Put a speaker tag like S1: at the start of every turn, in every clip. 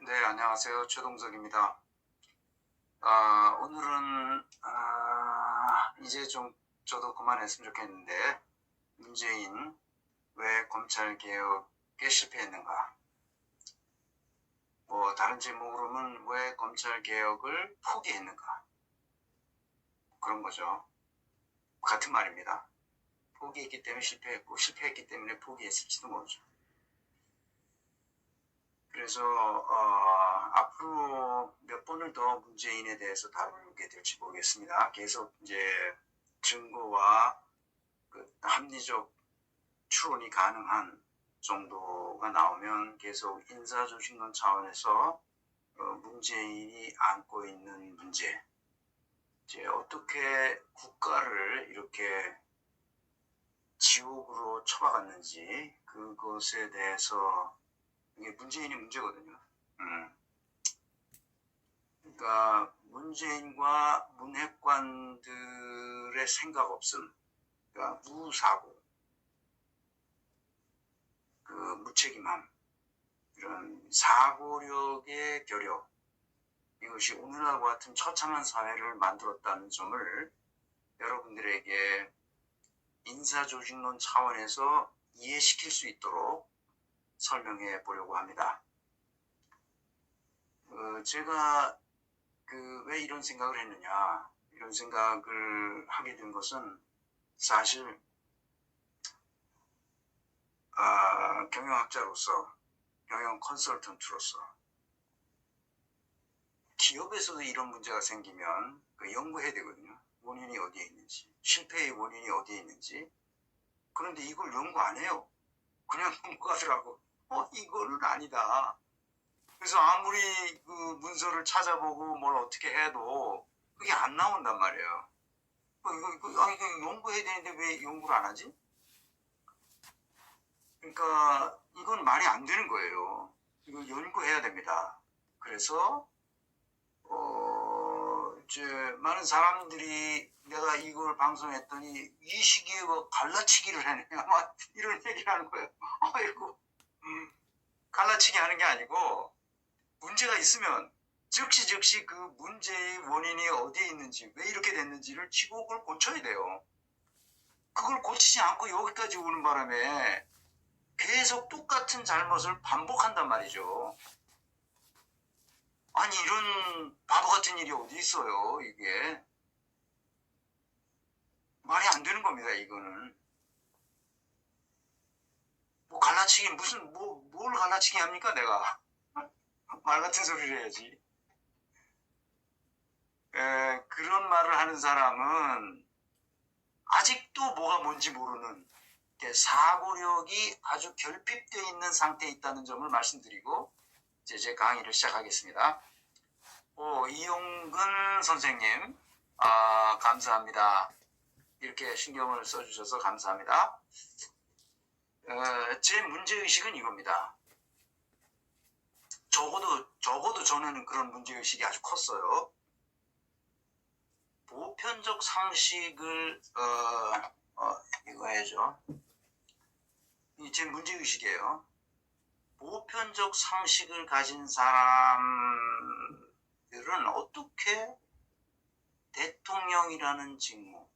S1: 네, 안녕하세요. 최동석입니다. 오늘은, 이제 좀 저도 그만했으면 좋겠는데, 문재인 왜 검찰개혁에 실패했는가? 다른 제목으로는 왜 검찰개혁을 포기했는가? 그런 거죠. 같은 말입니다. 포기했기 때문에 실패했고, 실패했기 때문에 포기했을지도 모르죠. 그래서 앞으로 몇 번을 더 문재인에 대해서 다루게 될지 모르겠습니다. 계속 이제 증거와 그 합리적 추론이 가능한 정도가 나오면 계속 인사조직론 차원에서 문재인이 안고 있는 문제, 이제 어떻게 국가를 이렇게 지옥으로 처박았는지 그것에 대해서 이게 문재인이 문제거든요. 그러니까 문재인과 문핵관들의 생각 없음, 그러니까 무사고, 그 무책임함, 이런 사고력의 결여, 이것이 오늘날과 같은 처참한 사회를 만들었다는 점을 여러분들에게 인사조직론 차원에서 이해시킬 수 있도록 설명해 보려고 합니다. 제가 왜 이런 생각을 했느냐, 이런 생각을 하게 된 것은 사실 경영학자로서, 경영 컨설턴트로서 기업에서도 이런 문제가 생기면 연구해야 되거든요. 원인이 어디에 있는지, 실패의 원인이 어디에 있는지. 그런데 이걸 연구 안 해요. 그냥 넘어가더라고. 이거는 아니다. 그래서 아무리 그 문서를 찾아보고 뭘 어떻게 해도 그게 안 나온단 말이에요. 이거 연구해야 되는데 왜 연구를 안 하지? 그러니까 이건 말이 안 되는 거예요. 이거 연구해야 됩니다. 그래서 이제 많은 사람들이 내가 이걸 방송했더니 이 시기에 뭐 갈라치기를 해내 막 이런 얘기를 하는 거예요. 아이고, 갈라치기 하는 게 아니고 문제가 있으면 즉시 그 문제의 원인이 어디에 있는지, 왜 이렇게 됐는지를 치고 그걸 고쳐야 돼요. 그걸 고치지 않고 여기까지 오는 바람에 계속 똑같은 잘못을 반복한단 말이죠. 아니, 이런 바보 같은 일이 어디 있어요, 이게. 말이 안 되는 겁니다, 이거는. 갈라치기, 뭘 갈라치기 합니까, 내가. 말 같은 소리를 해야지. 그런 말을 하는 사람은 아직도 뭐가 뭔지 모르는 사고력이 아주 결핍되어 있는 상태에 있다는 점을 말씀드리고 이제 제 강의를 시작하겠습니다. 이용근 선생님, 감사합니다. 이렇게 신경을 써주셔서 감사합니다. 제 문제의식은 이겁니다. 적어도 저는 그런 문제의식이 아주 컸어요. 보편적 상식을, 이거 해야죠. 제 문제의식이에요. 보편적 상식을 가진 사람들은 어떻게 대통령이라는 직무,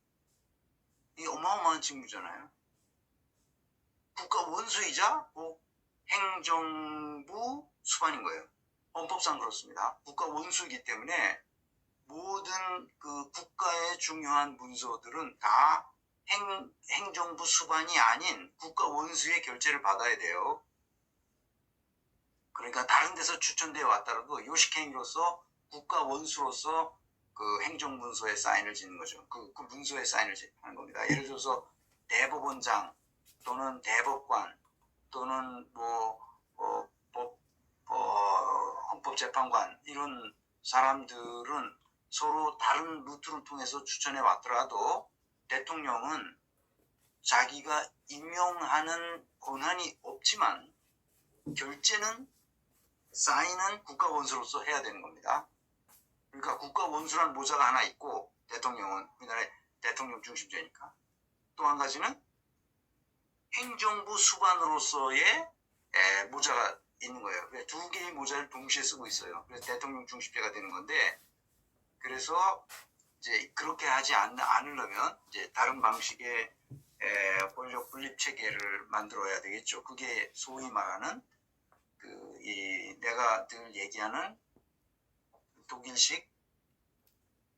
S1: 이 어마어마한 직무잖아요. 국가 원수이자 행정부 수반인 거예요. 헌법상 그렇습니다. 국가 원수이기 때문에 모든 그 국가의 중요한 문서들은 다 행정부 수반이 아닌 국가 원수의 결재를 받아야 돼요. 그러니까 다른 데서 추천되어 왔더라도 요식행위로서 국가 원수로서 그 행정문서에 사인을 짓는 거죠. 그 문서에 사인을 하는 겁니다. 예를 들어서 대법원장 또는 대법관 또는 헌법재판관 이런 사람들은 서로 다른 루트를 통해서 추천해 왔더라도 대통령은 자기가 임명하는 권한이 없지만 결재는 사인은 국가 원수로서 해야 되는 겁니다. 그러니까 국가 원수란 모자가 하나 있고 대통령은 우리나라의 대통령 중심제니까 또 한 가지는 행정부 수반으로서의 모자가 있는 거예요. 그래서 두 개의 모자를 동시에 쓰고 있어요. 그래서 대통령 중심제가 되는 건데, 그래서 이제 그렇게 하지 않으려면 이제 다른 방식의 권력 분립 체계를 만들어야 되겠죠. 그게 소위 말하는 내가 늘 얘기하는 독일식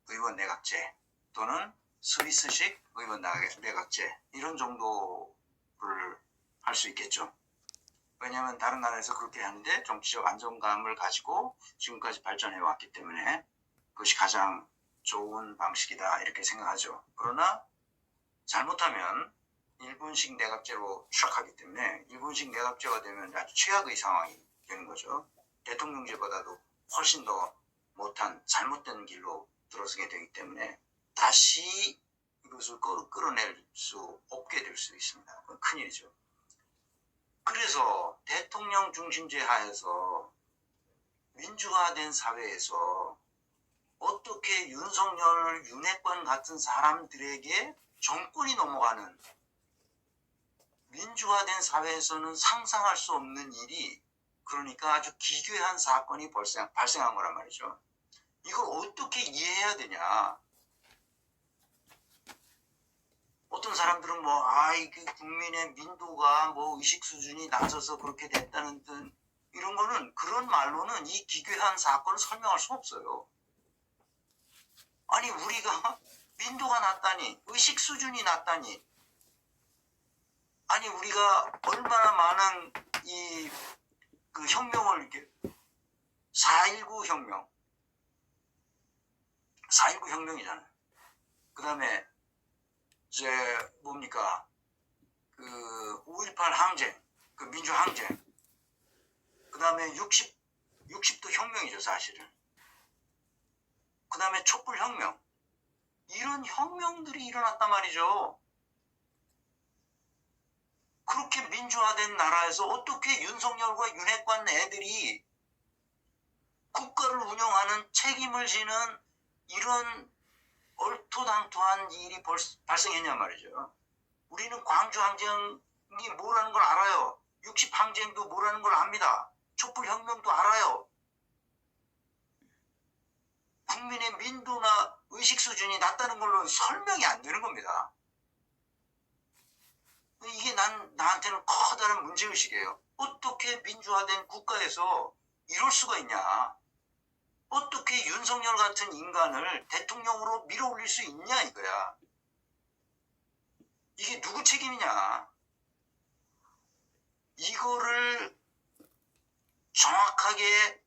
S1: 의원 내각제 또는 스위스식 의원 내각제 이런 정도를 할 수 있겠죠. 왜냐하면 다른 나라에서 그렇게 하는데 정치적 안정감을 가지고 지금까지 발전해 왔기 때문에 그것이 가장 좋은 방식이다 이렇게 생각하죠. 그러나 잘못하면 일본식 내각제로 추락하기 때문에 일본식 내각제가 되면 아주 최악의 상황이 되는 거죠. 대통령제보다도 훨씬 더 못한 잘못된 길로 들어서게 되기 때문에 다시 이것을 끌어낼 수 없게 될 수 있습니다. 그건 큰일이죠. 그래서 대통령 중심제 하에서 민주화된 사회에서 어떻게 윤석열, 윤핵관 같은 사람들에게 정권이 넘어가는 민주화된 사회에서는 상상할 수 없는 일이 그러니까 아주 기괴한 사건이 발생한 거란 말이죠. 이걸 어떻게 이해해야 되냐. 어떤 사람들은 그 국민의 민도가 의식 수준이 낮아서 그렇게 됐다는 듯 이런 거는 그런 말로는 이 기괴한 사건을 설명할 수 없어요. 아니 우리가 민도가 낮다니 의식 수준이 낮다니 아니 우리가 얼마나 많은 그 혁명을 이렇게 4.19 혁명 4.19 혁명이잖아요. 그 다음에 뭡니까 그 5.18 항쟁 그 민주항쟁 그 다음에 60도 혁명이죠 사실은. 그 다음에 촛불혁명 이런 혁명들이 일어났단 말이죠. 그렇게 민주화된 나라에서 어떻게 윤석열과 윤핵관 애들이 국가를 운영하는 책임을 지는 이런 얼토당토한 일이 발생했냔 말이죠. 우리는 광주항쟁이 뭐라는 걸 알아요. 60항쟁도 뭐라는 걸 압니다. 촛불혁명도 알아요. 국민의 민도나 의식 수준이 낮다는 걸로 설명이 안 되는 겁니다. 이게 나한테는 커다란 문제의식이에요. 어떻게 민주화된 국가에서 이럴 수가 있냐. 어떻게 윤석열 같은 인간을 대통령으로 밀어올릴 수 있냐 이거야. 이게 누구 책임이냐. 이거를 정확하게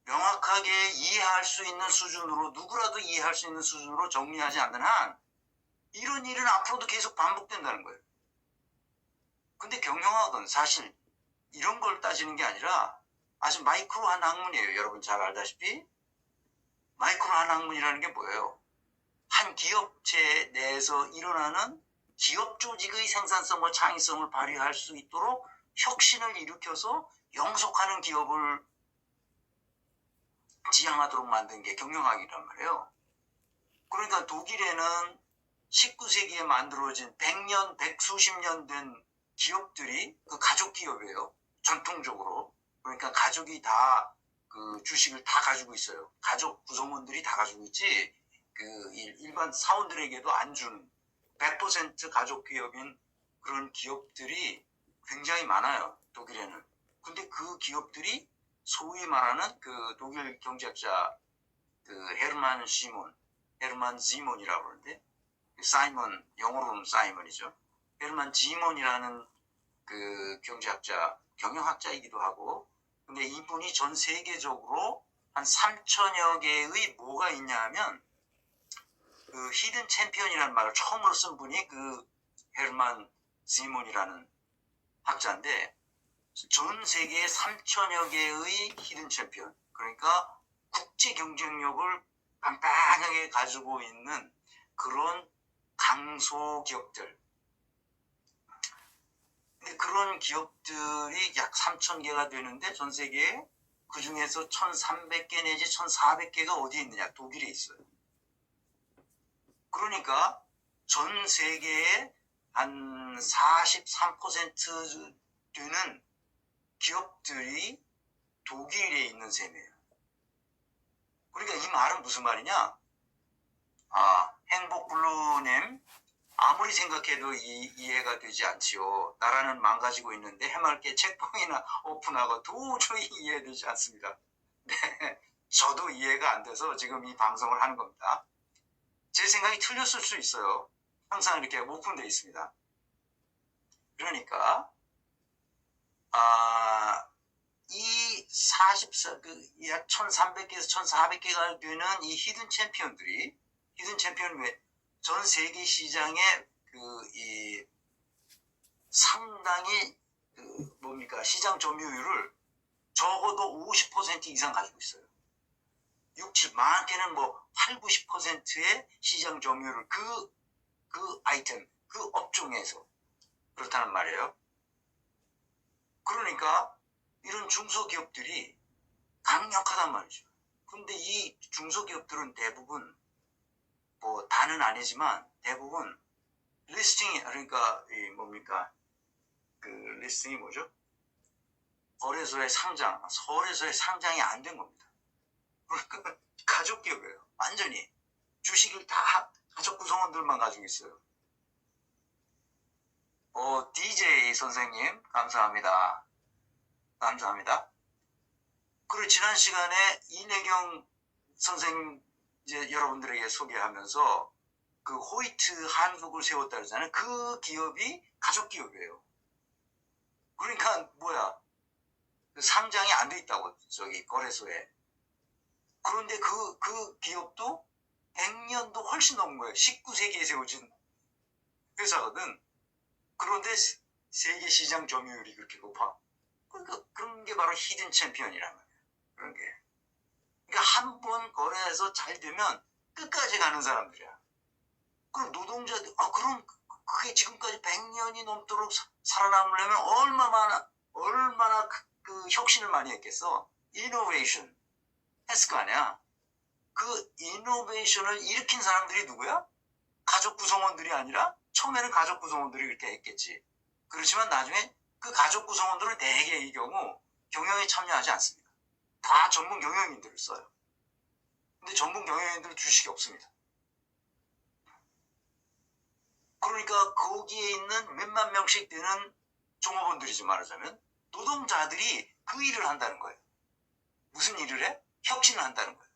S1: 명확하게 이해할 수 있는 수준으로 누구라도 이해할 수 있는 수준으로 정리하지 않는 한 이런 일은 앞으로도 계속 반복된다는 거예요. 근데 경영학은 사실 이런 걸 따지는 게 아니라 아주 마이크로한 학문이에요. 여러분 잘 알다시피 마이크로한 학문이라는 게 뭐예요? 한 기업체 내에서 일어나는 기업 조직의 생산성과 창의성을 발휘할 수 있도록 혁신을 일으켜서 영속하는 기업을 지향하도록 만든 게 경영학이란 말이에요. 그러니까 독일에는 19세기에 만들어진 100년, 100수십 년 된 기업들이 그 가족 기업이에요. 전통적으로. 그러니까 가족이 다 그 주식을 다 가지고 있어요. 가족 구성원들이 다 가지고 있지 그 일반 사원들에게도 안 주는 100% 가족 기업인 그런 기업들이 굉장히 많아요. 독일에는. 근데 그 기업들이 소위 말하는 그 독일 경제학자 그 헤르만 지몬이라고 그러는데 사이먼 영어로는 사이먼이죠. 헤르만 지몬이라는 그 경영학자이기도 하고 근데 이분이 전 세계적으로 한 3천여 개의 뭐가 있냐 하면 그 히든 챔피언이라는 말을 처음으로 쓴 분이 그 헤르만 지몬이라는 학자인데 전 세계에 3천여 개의 히든 챔피언 그러니까 국제 경쟁력을 빵빵하게 가지고 있는 그런 강소 기업들 근데 그런 기업들이 약 3,000개가 되는데 전 세계에 그 중에서 1,300개 내지 1,400개가 어디에 있느냐? 독일에 있어요. 그러니까 전 세계에 한 43% 되는 기업들이 독일에 있는 셈이에요. 그러니까 이 말은 무슨 말이냐? 행복블루님, 아무리 생각해도 이해가 되지 않지요. 나라는 망가지고 있는데 해맑게 책방이나 오픈하고 도저히 이해되지 않습니다. 네, 저도 이해가 안 돼서 지금 이 방송을 하는 겁니다. 제 생각이 틀렸을 수 있어요. 항상 이렇게 오픈되어 있습니다. 그러니까 이 44, 약 1300개에서 1400개가 되는 이 히든 챔피언들이, 히든 챔피언 왜? 전 세계 시장에 이 상당히 시장 점유율을 적어도 50% 이상 가지고 있어요. 6, 7, 많게는 8, 90%의 시장 점유율을 그 아이템, 그 업종에서 그렇다는 말이에요. 그러니까 이런 중소기업들이 강력하단 말이죠. 근데 이 중소기업들은 대부분 다는 아니지만 대부분 리스팅이, 그러니까 리스팅이 뭐죠? 거래소에 상장이 안 된 겁니다. 그러니까 가족기업이에요. 완전히 주식을 다 가족 구성원들만 가지고 있어요. DJ 선생님 감사합니다. 감사합니다. 그리고 지난 시간에 이내경 선생님 이제 여러분들에게 소개하면서 그 호이트 한국을 세웠다 그러잖아요. 그 기업이 가족 기업이에요. 그러니까 상장이 안 돼 있다고, 저기 거래소에. 그런데 그 기업도 100년도 훨씬 넘은 거예요. 19세기에 세워진 회사거든. 그런데 세계 시장 점유율이 그렇게 높아. 그러니까 그런 게 바로 히든 챔피언이란 말이야. 그런 게. 그러니까 한 번 거래해서 잘 되면 끝까지 가는 사람들이야. 그럼 노동자들, 그럼 그게 지금까지 100년이 넘도록 살아남으려면 얼마나 그 혁신을 많이 했겠어. 이노베이션 했을 거 아니야. 그 이노베이션을 일으킨 사람들이 누구야? 가족 구성원들이 아니라 처음에는 가족 구성원들이 그렇게 했겠지. 그렇지만 나중에 그 가족 구성원들은 대개 이 경우 경영에 참여하지 않습니다. 다 전문 경영인들을 써요. 근데 전문 경영인들은 주식이 없습니다. 그러니까 거기에 있는 몇만 명씩 되는 종업원들이지, 말하자면 노동자들이 그 일을 한다는 거예요. 무슨 일을 해? 혁신을 한다는 거예요.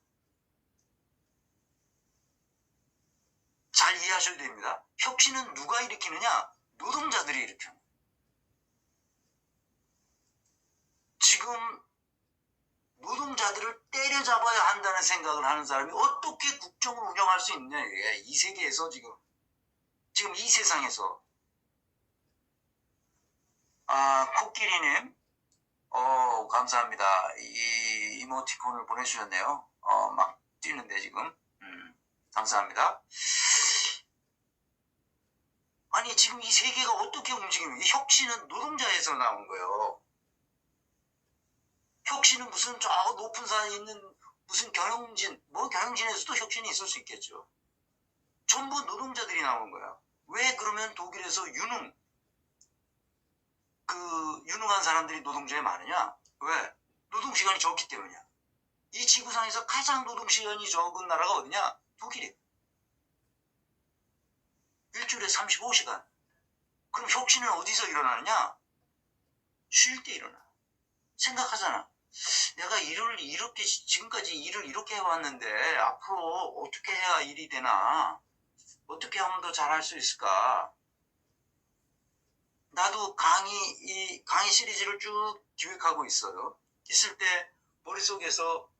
S1: 잘 이해하셔야 됩니다. 혁신은 누가 일으키느냐? 노동자들이 일으키는 거예요. 지금 노동자들을 때려잡아야 한다는 생각을 하는 사람이 어떻게 국정을 운영할 수 있냐, 이게. 이 세계에서 지금 이 세상에서. 코끼리님, 감사합니다. 이 이모티콘을 보내주셨네요. 막 뛰는데 지금. 감사합니다. 아니, 지금 이 세계가 어떻게 움직이는, 이 혁신은 노동자에서 나온 거예요. 혁신은 무슨 저 높은 산에 있는 무슨 경영진에서도 혁신이 있을 수 있겠죠. 전부 노동자들이 나오는 거야. 왜 그러면 독일에서 유능한 사람들이 노동자에 많으냐? 왜? 노동시간이 적기 때문이야. 이 지구상에서 가장 노동시간이 적은 나라가 어디냐? 독일이에요. 일주일에 35시간. 그럼 혁신은 어디서 일어나느냐? 쉴 때 일어나. 생각하잖아. 내가 지금까지 일을 이렇게 해왔는데 앞으로 어떻게 해야 일이 되나? 어떻게 하면 더 잘할 수 있을까? 나도 강의 시리즈를 쭉 기획하고 있어요. 있을 때 머릿속에서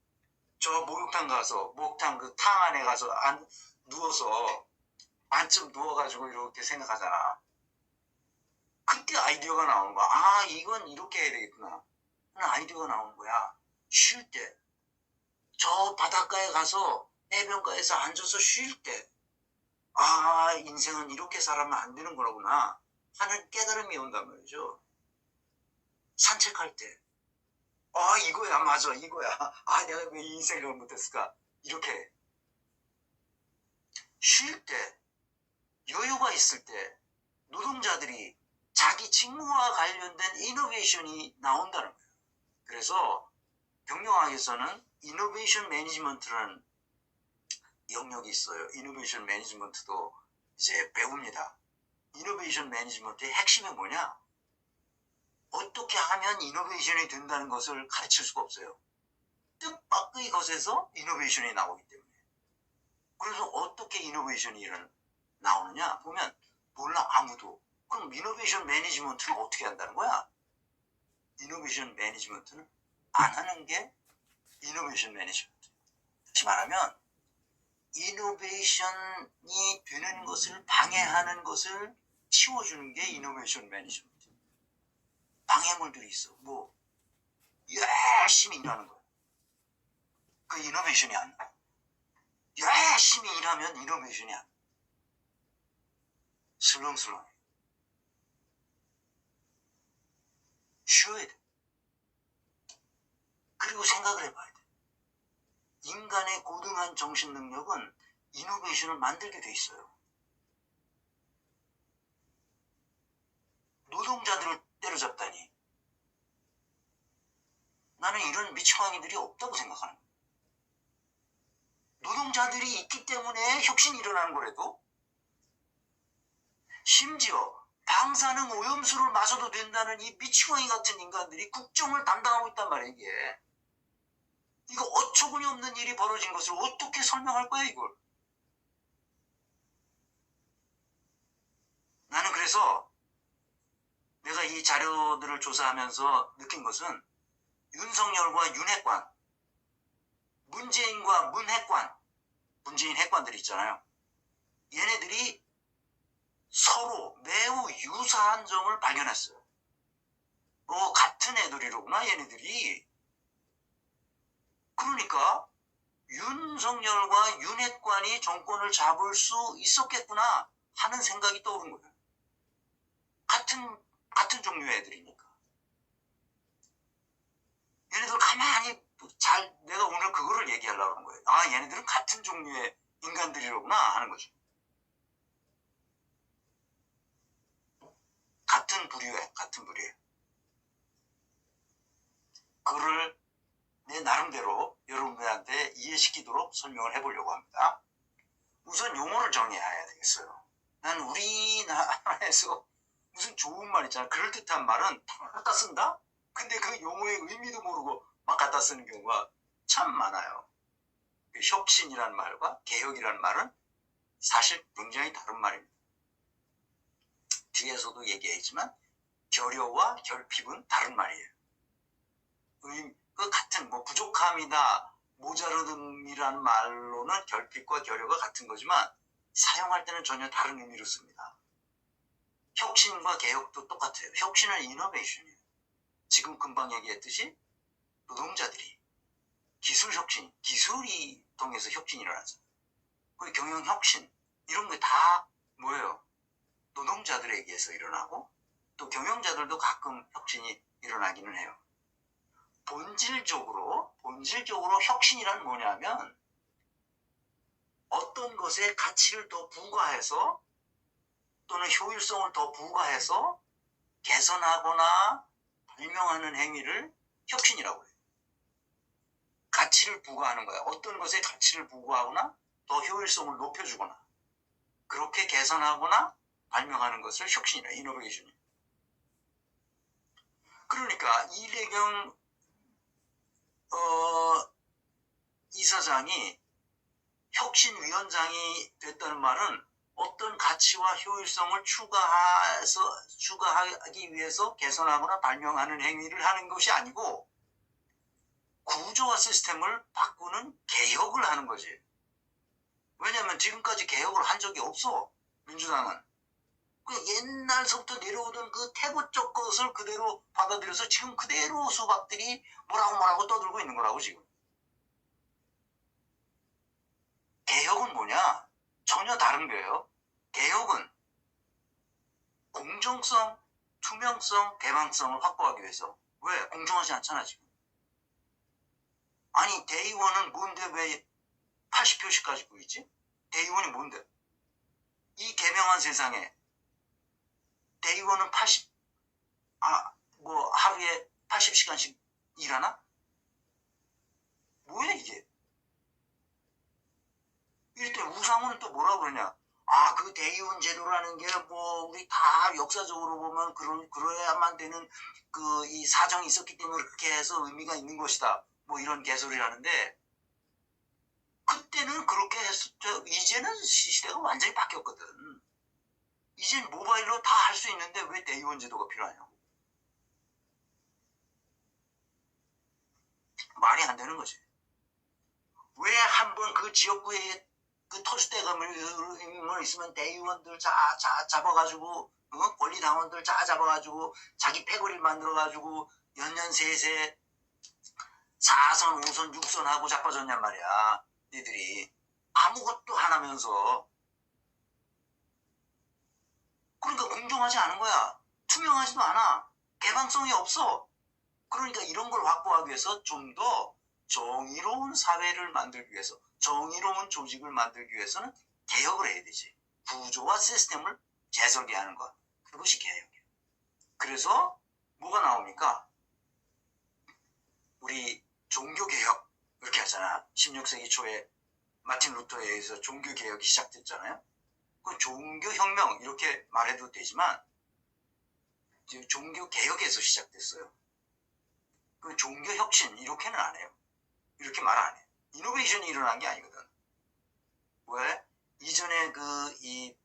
S1: 저 목욕탕 가서, 그 탕 안에 가서 누워서 반쯤 누워가지고 이렇게 생각하잖아. 그때 아이디어가 나오는 거야. 이건 이렇게 해야 되겠구나. 하는 아이디어가 나오는 거야. 쉴 때. 저 바닷가에 가서 해변가에서 앉아서 쉴 때. 인생은 이렇게 살아면 안 되는 거구나 하는 깨달음이 온단 말이죠. 산책할 때. 이거야, 맞아, 이거야. 내가 왜 이 생각을 못했을까? 이렇게. 쉴 때, 여유가 있을 때, 노동자들이 자기 직무와 관련된 이노베이션이 나온다는 거예요. 그래서 경영학에서는 이노베이션 매니지먼트라는 영역이 있어요. 이노베이션 매니지먼트도 이제 배웁니다. 이노베이션 매니지먼트의 핵심은 뭐냐? 어떻게 하면 이노베이션이 된다는 것을 가르칠 수가 없어요. 뜻밖의 것에서 이노베이션이 나오기 때문에. 그래서 어떻게 이노베이션이 나오느냐? 보면 몰라, 아무도. 그럼 이노베이션 매니지먼트를 어떻게 한다는 거야? 이노베이션 매니지먼트는 안 하는 게 이노베이션 매니지먼트. 다시 말하면 이노베이션이 되는 것을 방해하는 것을 치워주는 게 이노베이션 매니지먼트. 방해물들이 있어. 뭐 열심히 일하는 거야. 그 이노베이션이 안 나. 열심히 일하면 이노베이션이 안 나. 슬렁슬렁해. 쉬어야 돼. 그리고 생각을 해봐야 돼. 인간의 고등한 정신 능력은 이노베이션을 만들게 돼 있어요. 노동자들을 때려잡다니. 나는 이런 미치광이들이 없다고 생각하는 거야. 노동자들이 있기 때문에 혁신이 일어나는 거라도, 심지어 방사능 오염수를 마셔도 된다는 이 미치광이 같은 인간들이 국정을 담당하고 있단 말이야, 이게. 이거 어처구니 없는 일이 벌어진 것을 어떻게 설명할 거야, 이걸? 나는 그래서 내가 이 자료들을 조사하면서 느낀 것은 윤석열과 윤핵관, 문재인과 문핵관, 문재인 핵관들이 있잖아요. 얘네들이 서로 매우 유사한 점을 발견했어요. 같은 애들이로구나, 얘네들이. 그러니까 윤석열과 윤핵관이 정권을 잡을 수 있었겠구나 하는 생각이 떠오른 거예요. 같은 종류의 애들이니까. 얘네들 가만히 내가 오늘 그거를 얘기하려고 하는 거예요. 아, 얘네들은 같은 종류의 인간들이로구나 하는 거죠. 같은 부류에. 그거를 내 나름대로 여러분들한테 이해시키도록 설명을 해보려고 합니다. 우선 용어를 정해야 되겠어요. 난 우리나라에서 무슨 좋은 말 있잖아. 그럴듯한 말은 다 갖다 쓴다? 근데 그 용어의 의미도 모르고 막 갖다 쓰는 경우가 참 많아요. 혁신이라는 말과 개혁이라는 말은 사실 굉장히 다른 말입니다. 뒤에서도 얘기했지만 결여와 결핍은 다른 말이에요. 그 같은 부족함이다, 모자르름이라는 말로는 결핍과 결여가 같은 거지만 사용할 때는 전혀 다른 의미로 씁니다. 혁신과 개혁도 똑같아요. 혁신은 이노베이션이에요. 지금 금방 얘기했듯이 노동자들이 기술혁신, 기술이 통해서 혁신이 일어나잖아요. 그 경영혁신, 이런 게 다 뭐예요? 노동자들에게서 일어나고 또 경영자들도 가끔 혁신이 일어나기는 해요. 본질적으로 혁신이란 뭐냐면 어떤 것에 가치를 더 부과해서 또는 효율성을 더 부과해서 개선하거나 발명하는 행위를 혁신이라고 해요. 가치를 부과하는 거야. 어떤 것에 가치를 부과하거나 더 효율성을 높여주거나 그렇게 개선하거나 발명하는 것을 혁신이라, 이노베이션이에요. 그러니까 이례경 이사장이 혁신위원장이 됐다는 말은 어떤 가치와 효율성을 추가하기 위해서 개선하거나 발명하는 행위를 하는 것이 아니고 구조와 시스템을 바꾸는 개혁을 하는 거지. 왜냐하면 지금까지 개혁을 한 적이 없어, 민주당은. 옛날서부터 내려오던 그 태고적 것을 그대로 받아들여서 지금 그대로 수박들이 뭐라고 떠들고 있는 거라고, 지금. 개혁은 뭐냐? 전혀 다른 거예요. 개혁은 공정성, 투명성, 개방성을 확보하기 위해서. 왜? 공정하지 않잖아, 지금. 아니, 대의원은 뭔데 왜 80표씩 가지고 있지? 대의원이 뭔데? 이 개명한 세상에 대의원은 뭐 하루에 80시간씩 일하나? 뭐야 이게? 이럴 때 우상호는 또 뭐라 그러냐? 그 대의원 제도라는 게 뭐 우리 다 역사적으로 보면 그래야만 되는 그 이 사정이 있었기 때문에 그렇게 해서 의미가 있는 것이다. 뭐 이런 개소리를 하는데 그때는 그렇게 했었죠. 이제는 시대가 완전히 바뀌었거든. 이젠 모바일로 다 할 수 있는데 왜 대의원 제도가 필요하냐고. 말이 안 되는 거지. 왜 한번 그 지역구에 그 터줏대감을 있으면 대의원들 잡아가지고 권리당원들 잡아가지고 자기 패거리를 만들어가지고 연년세세 4선, 5선, 6선 하고 자빠졌냔 말이야. 니들이 아무것도 안 하면서. 그러니까 공정하지 않은 거야. 투명하지도 않아. 개방성이 없어. 그러니까 이런 걸 확보하기 위해서 좀 더 정의로운 사회를 만들기 위해서, 정의로운 조직을 만들기 위해서는 개혁을 해야 되지. 구조와 시스템을 재설계하는 것. 그것이 개혁이에요. 그래서 뭐가 나옵니까? 우리 종교개혁 이렇게 하잖아. 16세기 초에 마틴 루터에 의해서 종교개혁이 시작됐잖아요. 그 종교혁명 이렇게 말해도 되지만 종교개혁에서 시작됐어요. 그 종교혁신 이렇게는 안 해요. 이렇게 말 안 해. 이노베이션이 일어난 게 아니거든. 왜? 이전에 이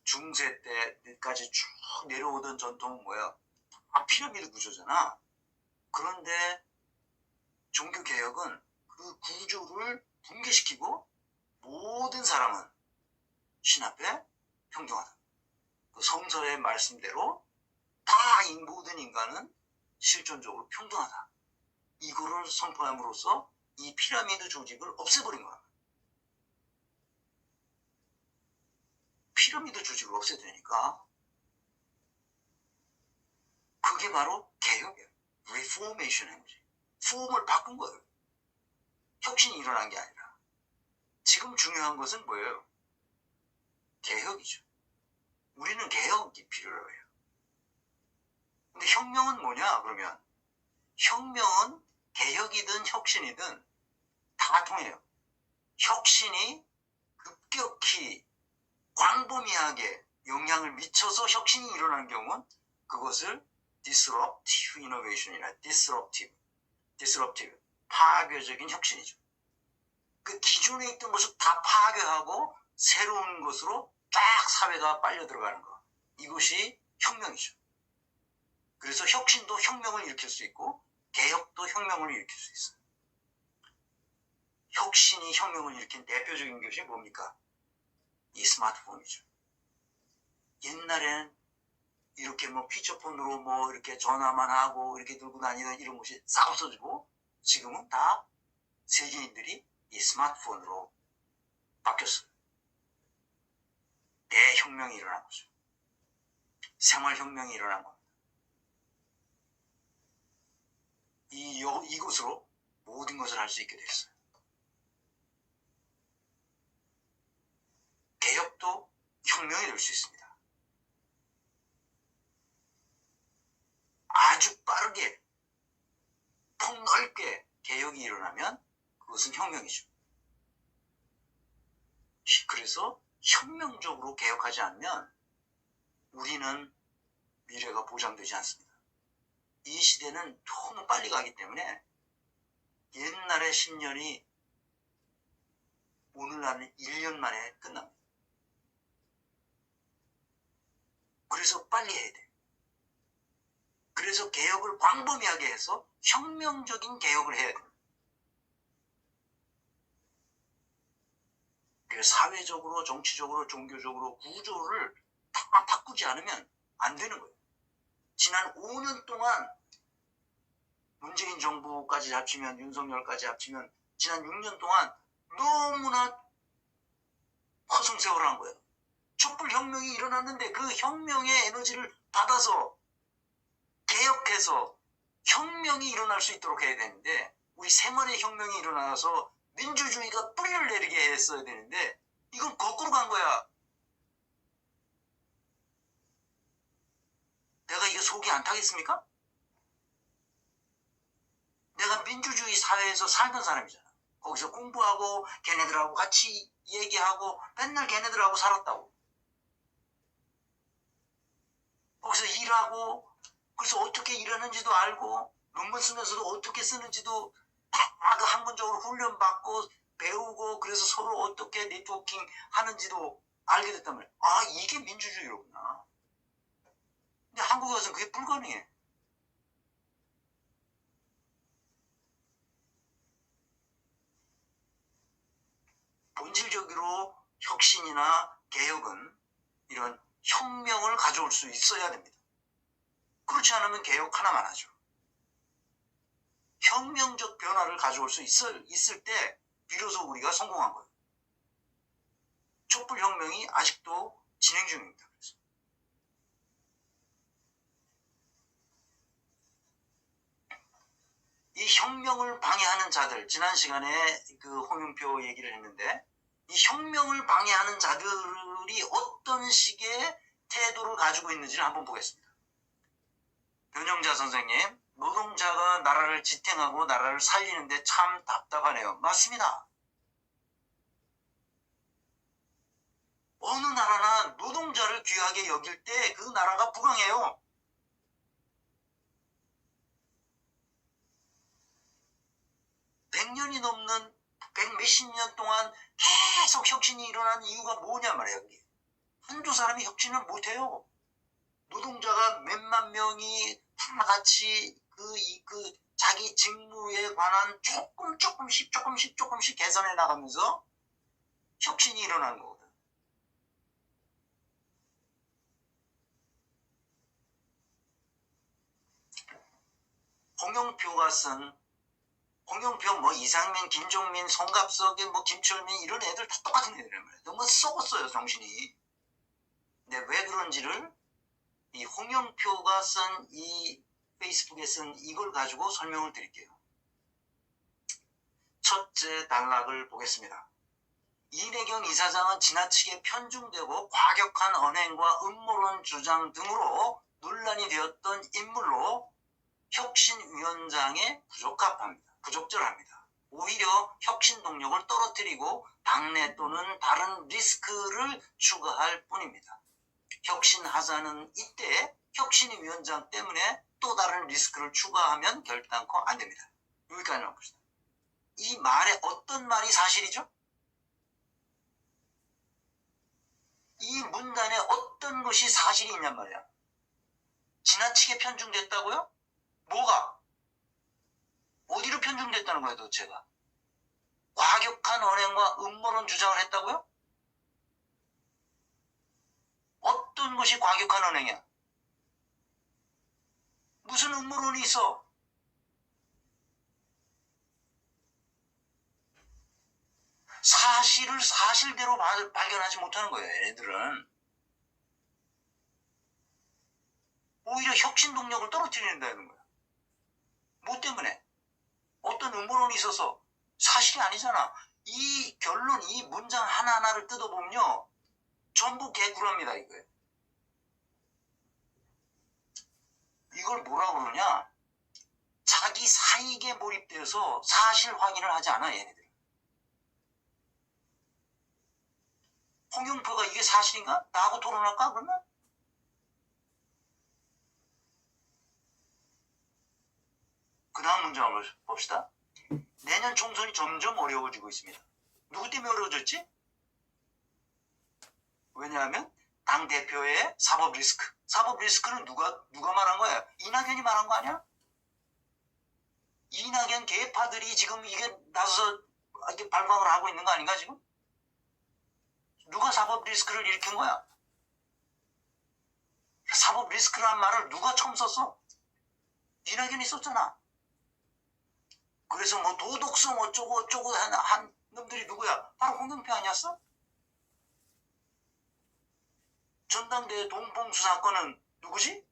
S1: 중세 때까지 쭉 내려오던 전통은 뭐야? 피라미드 구조잖아. 그런데 종교개혁은 그 구조를 붕괴시키고 모든 사람은 신 앞에 평등하다. 그 성서의 말씀대로 다 모든 인간은 실존적으로 평등하다. 이거를 선포함으로써 이 피라미드 조직을 없애버린 거야. 피라미드 조직을 없애되니까 그게 바로 개혁이에요. 리포메이션 한 거지. 폼을 바꾼 거예요. 혁신이 일어난 게 아니라. 지금 중요한 것은 뭐예요? 개혁이죠. 우리는 개혁이 필요해요. 근데 혁명은 뭐냐 그러면 혁명은 개혁이든 혁신이든 다 통해요. 혁신이 급격히 광범위하게 영향을 미쳐서 혁신이 일어나는 경우는 그것을 disruptive innovation이나 disruptive 파괴적인 혁신이죠. 그 기존에 있던 것을 다 파괴하고 새로운 것으로 쫙 사회가 빨려 들어가는 것. 이것이 혁명이죠. 그래서 혁신도 혁명을 일으킬 수 있고 개혁도 혁명을 일으킬 수 있어요. 혁신이 혁명을 일으킨 대표적인 것이 뭡니까? 이 스마트폰이죠. 옛날에는 이렇게 뭐 피처폰으로 뭐 이렇게 전화만 하고 이렇게 들고 다니는 이런 것이 싹 없어지고 지금은 다 세계인들이 이 스마트폰으로 바뀌었어요. 대혁명이 일어난 거죠. 생활혁명이 일어난 겁니다. 이곳으로 모든 것을 할 수 있게 됐어요. 개혁도 혁명이 될 수 있습니다. 아주 빠르게 폭넓게 개혁이 일어나면 그것은 혁명이죠. 그래서 혁명적으로 개혁하지 않으면 우리는 미래가 보장되지 않습니다. 이 시대는 너무 빨리 가기 때문에 옛날의 10년이 오늘날은 1년 만에 끝납니다. 그래서 빨리 해야 돼. 그래서 개혁을 광범위하게 해서 혁명적인 개혁을 해야 돼요. 그래서 사회적으로, 정치적으로, 종교적으로 구조를 다 바꾸지 않으면 안 되는 거예요. 지난 5년 동안 문재인 정부까지 합치면 윤석열까지 합치면 지난 6년 동안 너무나 허송세월을 한 거예요. 촛불혁명이 일어났는데 그 혁명의 에너지를 받아서 개혁해서 혁명이 일어날 수 있도록 해야 되는데 우리 생활의 혁명이 일어나서 민주주의가 뿌리를 내리게 했어야 되는데 이건 거꾸로 간 거야. 내가 이게 속이 안 타겠습니까? 내가 민주주의 사회에서 살던 사람이잖아. 거기서 공부하고 걔네들하고 같이 얘기하고 맨날 걔네들하고 살았다고. 거기서 일하고 그래서 어떻게 일하는지도 알고 논문 쓰면서도 어떻게 쓰는지도 다 그 학문적으로 훈련받고 배우고 그래서 서로 어떻게 네트워킹 하는지도 알게 됐단 말이야. 아, 이게 민주주의로구나. 근데 한국에 와서는 그게 불가능해. 본질적으로 혁신이나 개혁은 이런 혁명을 가져올 수 있어야 됩니다. 그렇지 않으면 개혁 하나만 하죠. 혁명적 변화를 가져올 수 있을 때 비로소 우리가 성공한 거예요. 촛불혁명이 아직도 진행 중입니다. 그래서. 이 혁명을 방해하는 자들, 지난 시간에 그 홍영표 얘기를 했는데 이 혁명을 방해하는 자들이 어떤 식의 태도를 가지고 있는지를 한번 보겠습니다. 변영자 선생님, 노동자가 나라를 지탱하고 나라를 살리는데 참 답답하네요. 맞습니다. 어느 나라나 노동자를 귀하게 여길 때 그 나라가 부강해요. 백년이 넘는 백몇십 년 동안 계속 혁신이 일어난 이유가 뭐냐 말이에요. 한두 사람이 혁신을 못해요. 노동자가 몇만 명이 다 같이 그 자기 직무에 관한 조금씩 개선해 나가면서 혁신이 일어나는 거거든. 홍영표, 뭐 이상민, 김종민, 송갑석이, 뭐 김철민 이런 애들 다 똑같은 애들이란 말이에요. 너무 썩었어요 정신이. 근데 왜 그런지를 이 홍영표가 쓴 이 페이스북에 쓴 이걸 가지고 설명을 드릴게요. 첫째 단락을 보겠습니다. 이내경 이사장은 지나치게 편중되고 과격한 언행과 음모론 주장 등으로 논란이 되었던 인물로 혁신위원장에 부적절합니다. 오히려 혁신 동력을 떨어뜨리고 당내 또는 다른 리스크를 추가할 뿐입니다. 혁신하자는 이때 혁신위원장 때문에 또 다른 리스크를 추가하면 결단코 안 됩니다. 여기까지만 봅시다. 이 말에 어떤 말이 사실이죠? 이 문단에 어떤 것이 사실이 있냔 말이야. 지나치게 편중됐다고요? 뭐가? 어디로 편중됐다는 거예요 도대체가? 과격한 언행과 음모론 주장을 했다고요? 어떤 것이 과격한 언행이야? 무슨 음모론이 있어? 사실을 사실대로 발견하지 못하는 거예요 얘네들은. 오히려 혁신 동력을 떨어뜨린다는 거야. 뭐 때문에? 어떤 음모론이 있어서 사실이 아니잖아. 이 결론, 이 문장 하나하나를 뜯어보면요 전부 개구라입니다 이거예요. 이걸 뭐라고 그러냐? 자기 사익에 몰입돼서 사실 확인을 하지 않아 얘네들. 홍영표가 이게 사실인가? 나하고 토론할까 그러면? 그 다음 문장을 봅시다. 내년 총선이 점점 어려워지고 있습니다. 누구 때문에 어려워졌지? 왜냐하면 당대표의 사법 리스크. 사법 리스크는 누가 말한 거야? 이낙연이 말한 거 아니야? 이낙연 계파들이 지금 이게 나서서 이렇게 발광을 하고 있는 거 아닌가 지금? 누가 사법 리스크를 일으킨 거야? 사법 리스크란 말을 누가 처음 썼어? 이낙연이 썼잖아. 그래서 뭐 도덕성 어쩌고 한 놈들이 누구야? 바로 홍영표 아니었어? 전당대회 동봉수 사건은 누구지?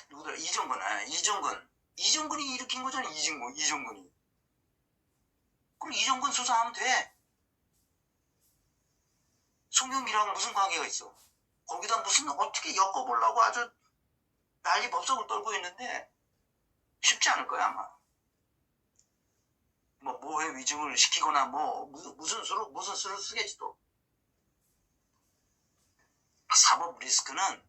S1: 누구더라? 이정근이 일으킨 거잖아. 이정근이. 그럼 이정근 수사하면 돼. 송영기랑 무슨 관계가 있어? 거기다 무슨 어떻게 엮어보려고 아주 난리 법석을 떨고 있는데 쉽지 않을 거야 아마. 뭐 모해 위증을 시키거나 뭐 무슨 수를 쓰겠지 또. 사법 리스크는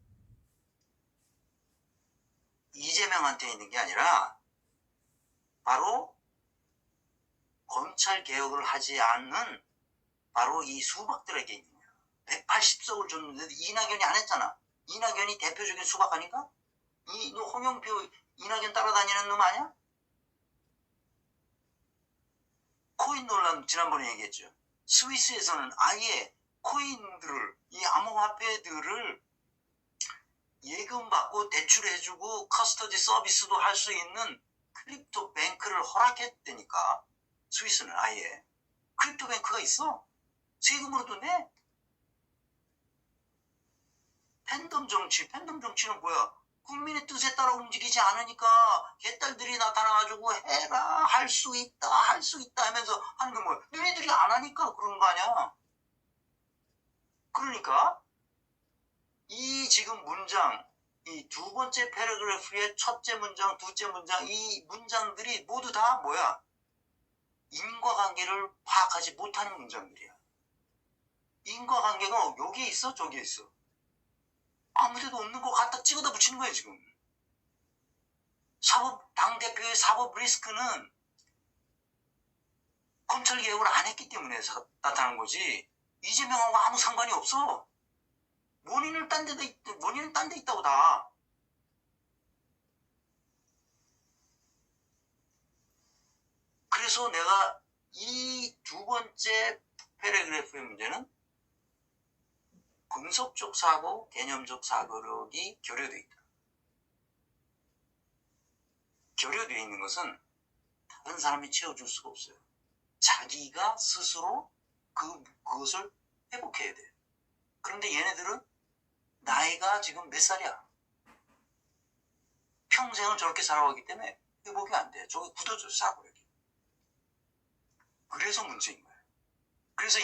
S1: 이재명한테 있는 게 아니라 바로 검찰 개혁을 하지 않는 바로 이 수박들에게 있는 거야. 180석을 줬는데 이낙연이 안 했잖아. 이낙연이 대표적인 수박 아닌가? 너 홍영표 이낙연 따라다니는 놈 아니야? 코인 논란 지난번에 얘기했죠. 스위스에서는 아예 코인들을, 이 암호화폐들을 예금받고 대출해주고 커스터디 서비스도 할 수 있는 크립토 뱅크를 허락했다니까. 스위스는 아예 크립토 뱅크가 있어. 세금으로도 내. 팬덤 정치는 뭐야? 국민의 뜻에 따라 움직이지 않으니까 개딸들이 나타나가지고 해라, 할 수 있다 하면서 하는 게 뭐야? 너희들이 안 하니까 그런 거 아니야? 그러니까 이 지금 문장, 이 두 번째 패러그래프의 첫째 문장, 둘째 문장, 이 문장들이 모두 다 뭐야? 인과관계를 파악하지 못하는 문장들이야. 인과관계가 여기에 있어, 저기에 있어. 아무데도 없는 거 갖다 찍어다 붙이는 거예요 지금. 당대표의 사법 리스크는 검찰 개혁을 안 했기 때문에 나타난 거지. 이재명하고 아무 상관이 없어. 원인은 딴 데 있다고 다. 그래서 내가 이 두 번째 패러그래프의 문제는 분석적 사고, 개념적 사고력이 결여되어 있다. 결여되어 있는 것은 다른 사람이 채워줄 수가 없어요. 자기가 스스로 그것을 회복해야 돼. 그런데 얘네들은 나이가 지금 몇 살이야? 평생을 저렇게 살아왔기 때문에 회복이 안 돼. 저기 굳어져, 사고력이. 그래서 문제인 거예요. 그래서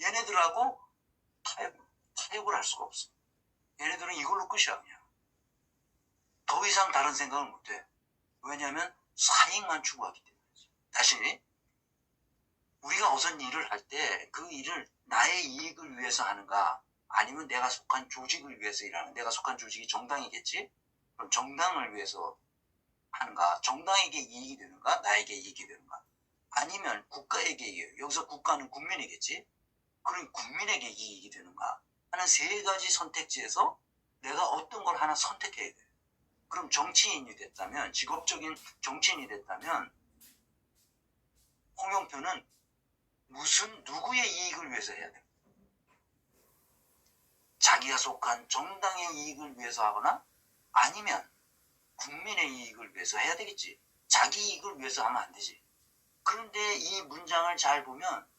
S1: 얘네들하고 타협을 할 수가 없어. 얘네들은 이걸로 끝이야 그냥. 더 이상 다른 생각을 못해. 왜냐하면 사익만 추구하기 때문이지. 다시 우리가 어떤 일을 할 때 그 일을 나의 이익을 위해서 하는가, 아니면 내가 속한 조직을 위해서 일하는, 내가 속한 조직이 정당이겠지? 그럼 정당을 위해서 하는가, 정당에게 이익이 되는가, 나에게 이익이 되는가, 아니면 국가에게 이익이, 여기서 국가는 국민이겠지? 그럼 국민에게 이익이 되는가 하는 세 가지 선택지에서 내가 어떤 걸 하나 선택해야 돼. 그럼 정치인이 됐다면, 직업적인 정치인이 됐다면 홍영표는 누구의 이익을 위해서 해야 돼? 자기가 속한 정당의 이익을 위해서 하거나 아니면 국민의 이익을 위해서 해야 되겠지. 자기 이익을 위해서 하면 안 되지. 그런데 이 문장을 잘 보면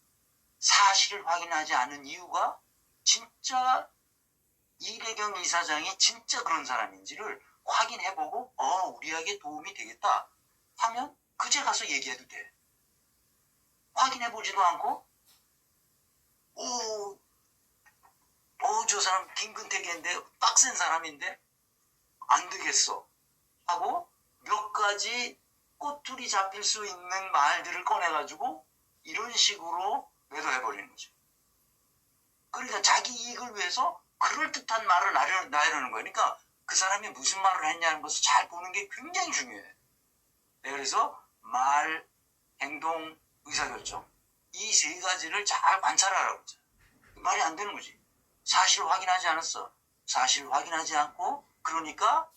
S1: 사실을 확인하지 않은 이유가 진짜 이래경 이사장이 진짜 그런 사람인지를 확인해보고 우리에게 도움이 되겠다 하면 그제 가서 얘기해도 돼. 확인해보지도 않고 저 사람 김근택인데 빡센 사람인데 안 되겠어 하고 몇 가지 꼬투리 잡힐 수 있는 말들을 꺼내가지고 이런 식으로 매도해버리는 거지. 그러니까 자기 이익을 위해서 그럴듯한 말을 나열하는 거야. 그러니까 그 사람이 무슨 말을 했냐는 것을 잘 보는 게 굉장히 중요해. 그래서 말, 행동, 의사결정, 이 세 가지를 잘 관찰하라고 하죠. 말이 안 되는 거지. 사실을 확인하지 않았어. 사실을 확인하지 않고, 그러니까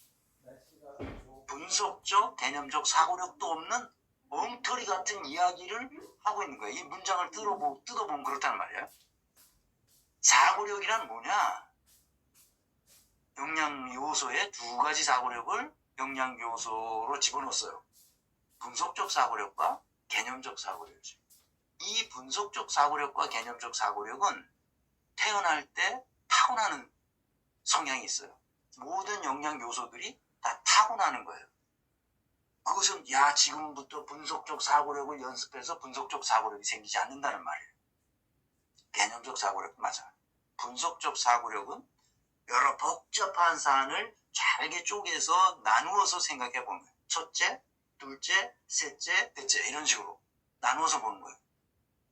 S1: 분석적, 개념적 사고력도 없는 엉터리 같은 이야기를 하고 있는 거야. 이 문장을 뜯어보면 그렇다는 말이야. 사고력이란 뭐냐? 영양 요소의 두 가지 사고력을 영양 요소로 집어넣었어요. 분석적 사고력과 개념적 사고력이지. 이 분석적 사고력과 개념적 사고력은 태어날 때 타고나는 성향이 있어요. 모든 영양 요소들이 다 타고나는 거예요. 그것은 지금부터 분석적 사고력을 연습해서 분석적 사고력이 생기지 않는다는 말이에요. 개념적 사고력 맞아요. 분석적 사고력은 여러 복잡한 사안을 잘게 쪼개서 나누어서 생각해 보는 거예요. 첫째, 둘째, 셋째, 넷째 이런 식으로 나누어서 보는 거예요.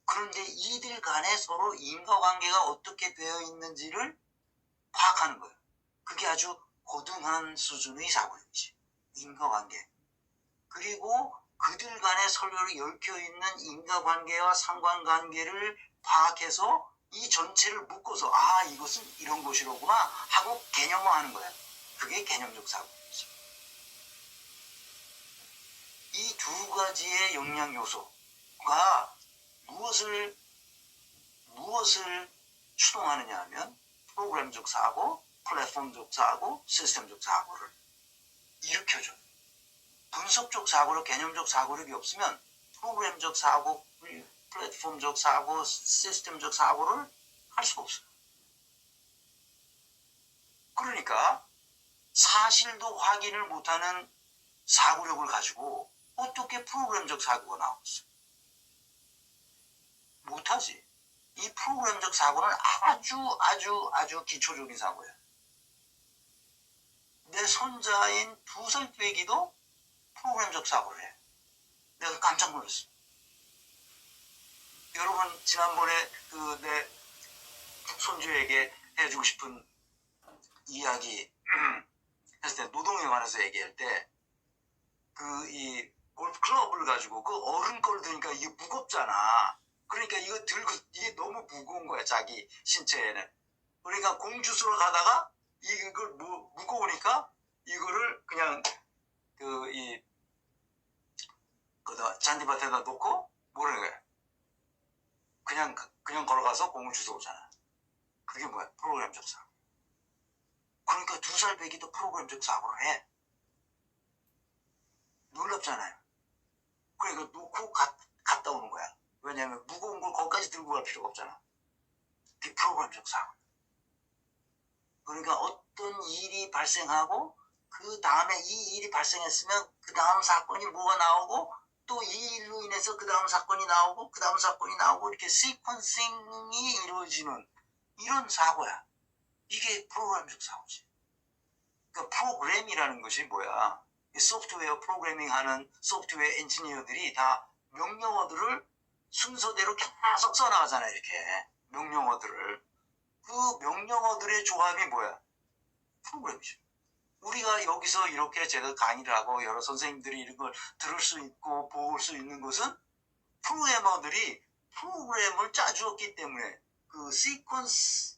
S1: 그런데 이들 간에 서로 인과관계가 어떻게 되어 있는지를 파악하는 거예요. 그게 아주 고등한 수준의 사고력이지. 인과관계. 그리고 그들 간에 서로 얽혀 있는 인과관계와 상관관계를 파악해서 이 전체를 묶어서 이것은 이런 것이로구나 하고 개념화하는 거야. 그게 개념적 사고력이죠. 이 두 가지의 영향 요소가 무엇을 추동하느냐 하면 프로그램적 사고, 플랫폼적 사고, 시스템적 사고를 일으켜줘요. 분석적 사고력, 개념적 사고력이 없으면 프로그램적 사고, 플랫폼적 사고, 시스템적 사고를 할 수가 없어요. 그러니까 사실도 확인을 못하는 사고력을 가지고 어떻게 프로그램적 사고가 나오겠어요? 못하지. 이 프로그램적 사고는 아주 기초적인 사고야. 내 손자인 2살 빼기도 프로그램적 사고를 해. 내가 깜짝 놀랐어. 여러분 지난번에 내 손주에게 해주고 싶은 이야기 했을 때 노동에 관해서 얘기할 때 이 골프 클럽을 가지고 그 어른 걸 드니까 이게 무겁잖아. 그러니까 이거 들고 이게 너무 무거운 거야 자기 신체에는. 그러니까 공주수로 가다가 이걸 무거우니까 이거를 그냥 잔디밭에다 놓고 뭐라는 거야. 그냥 걸어가서 공을 주워 오잖아. 그게 뭐야? 프로그램적 사고. 그러니까 2살 배기도 프로그램적 사고를 해. 놀랍잖아요. 그러니까 놓고 갔다 오는 거야. 왜냐하면 무거운 걸 거기까지 들고 갈 필요가 없잖아. 그게 프로그램적 사고. 그러니까 어떤 일이 발생하고 그 다음에 이 일이 발생했으면 그 다음 사건이 뭐가 나오고 또 이 일로 인해서 그 다음 사건이 나오고 그 다음 사건이 나오고 이렇게 시퀀싱이 이루어지는 이런 사고야. 이게 프로그램적 사고지. 그러니까 프로그램이라는 것이 뭐야? 소프트웨어 프로그래밍 하는 소프트웨어 엔지니어들이 다 명령어들을 순서대로 계속 써나가잖아요. 이렇게 명령어들을. 그 명령어들의 조합이 뭐야? 프로그램이죠. 우리가 여기서 이렇게 제가 강의를 하고 여러 선생님들이 이런 걸 들을 수 있고 볼 수 있는 것은 프로그래머들이 프로그램을 짜주었기 때문에 그 시퀀스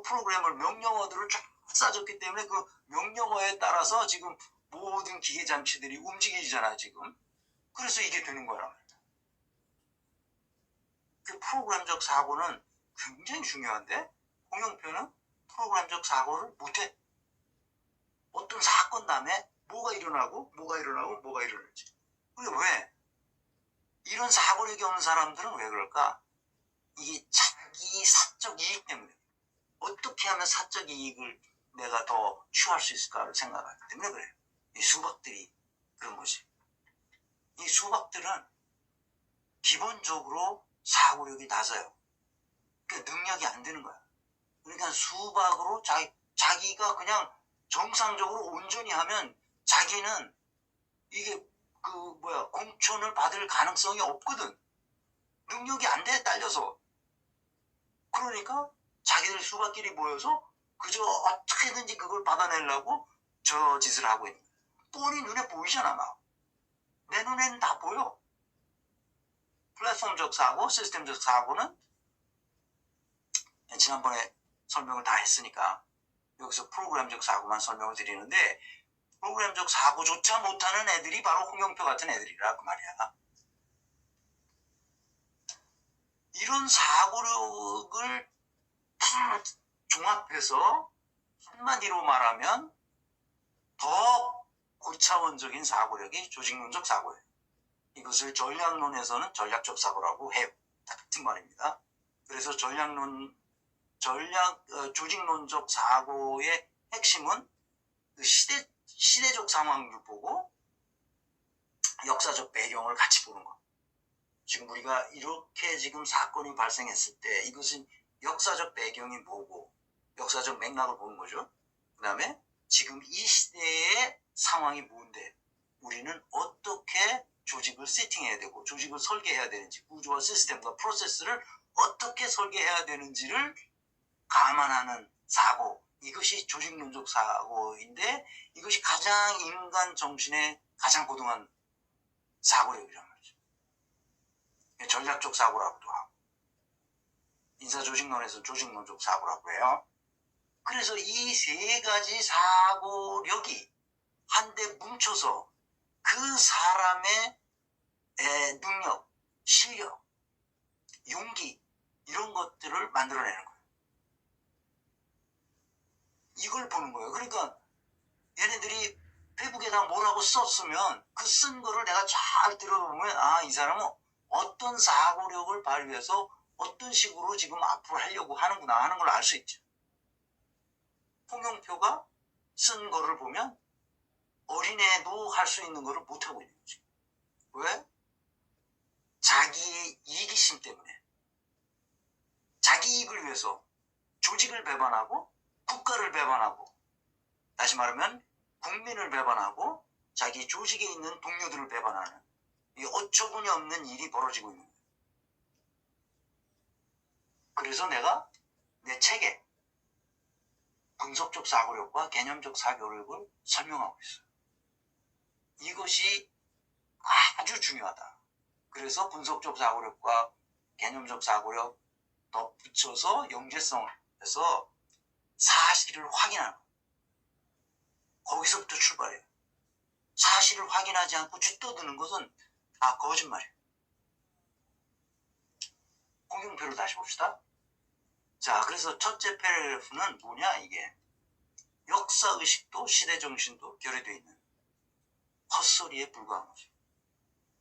S1: 프로그램을 명령어들을 쫙 짜줬기 때문에 그 명령어에 따라서 지금 모든 기계 장치들이 움직이잖아요 지금. 그래서 이게 되는 거란 말이야. 그 프로그램적 사고는 굉장히 중요한데 홍영표는 프로그램적 사고를 못해. 어떤 사건 다음에 뭐가 일어나고 일어날지. 그게 왜? 이런 사고력이 없는 사람들은 왜 그럴까? 이게 자기 사적 이익 때문에. 어떻게 하면 사적 이익을 내가 더 취할 수 있을까를 생각하기 때문에 그래요. 이 수박들이 그런 거지. 이 수박들은 기본적으로 사고력이 낮아요. 그러니까 능력이 안 되는 거야. 그러니까 수박으로 자기가 그냥 정상적으로 온전히 하면 자기는 이게 공천을 받을 가능성이 없거든. 능력이 안 돼, 딸려서. 그러니까 자기들 수박끼리 모여서 그저 어떻게든지 그걸 받아내려고 저 짓을 하고 있는 거야. 뻔히 눈에 보이잖아, 막. 내 눈에는 다 보여. 플랫폼적 사고, 시스템적 사고는 지난번에 설명을 다 했으니까 여기서 프로그램적 사고만 설명을 드리는데 프로그램적 사고조차 못하는 애들이 바로 홍영표 같은 애들이라 그 말이야. 이런 사고력을 다 종합해서 한마디로 말하면 더 고차원적인 사고력이 조직론적 사고예요. 이것을 전략론에서는 전략적 사고라고 해요. 같은 말입니다. 그래서 조직론적 사고의 핵심은 그 시대적 상황을 보고 역사적 배경을 같이 보는 거. 지금 우리가 이렇게 지금 사건이 발생했을 때 이것은 역사적 배경이 뭐고 역사적 맥락을 보는 거죠. 그 다음에 지금 이 시대의 상황이 뭔데 우리는 어떻게 조직을 세팅해야 되고 조직을 설계해야 되는지 구조와 시스템과 프로세스를 어떻게 설계해야 되는지를 감안하는 사고, 이것이 조직론적 사고인데 이것이 가장 인간 정신의 가장 고등한 사고력이란 말이죠. 전략적 사고라고도 하고 인사조직론에서 조직론적 사고라고 해요. 그래서 이 세 가지 사고력이 한데 뭉쳐서 그 사람의 능력, 실력, 용기 이런 것들을 만들어내는 거예요. 이걸 보는 거예요. 그러니까 얘네들이 페북에다 뭐라고 썼으면 그 쓴 거를 내가 잘 들어보면 아, 이 사람은 어떤 사고력을 발휘해서 어떤 식으로 지금 앞으로 하려고 하는구나 하는 걸 알 수 있죠. 홍영표가 쓴 거를 보면 어린애도 할 수 있는 거를 못하고 있는 거지. 왜? 자기 이기심 때문에. 자기 이익을 위해서 조직을 배반하고 국가를 배반하고 다시 말하면 국민을 배반하고 자기 조직에 있는 동료들을 배반하는 이 어처구니 없는 일이 벌어지고 있는 거예요. 그래서 내가 내 책에 분석적 사고력과 개념적 사고력을 설명하고 있어요. 이것이 아주 중요하다. 그래서 분석적 사고력과 개념적 사고력 덧붙여서 영재성을 해서 사실을 확인하는 거예요. 거기서부터 출발해요. 사실을 확인하지 않고 쥐떠드는 것은 다 거짓말이에요. 홍영표를 다시 봅시다. 자, 그래서 첫째 패러그래프는 뭐냐 이게. 역사의식도 시대정신도 결여되어 있는 헛소리에 불과한 거죠.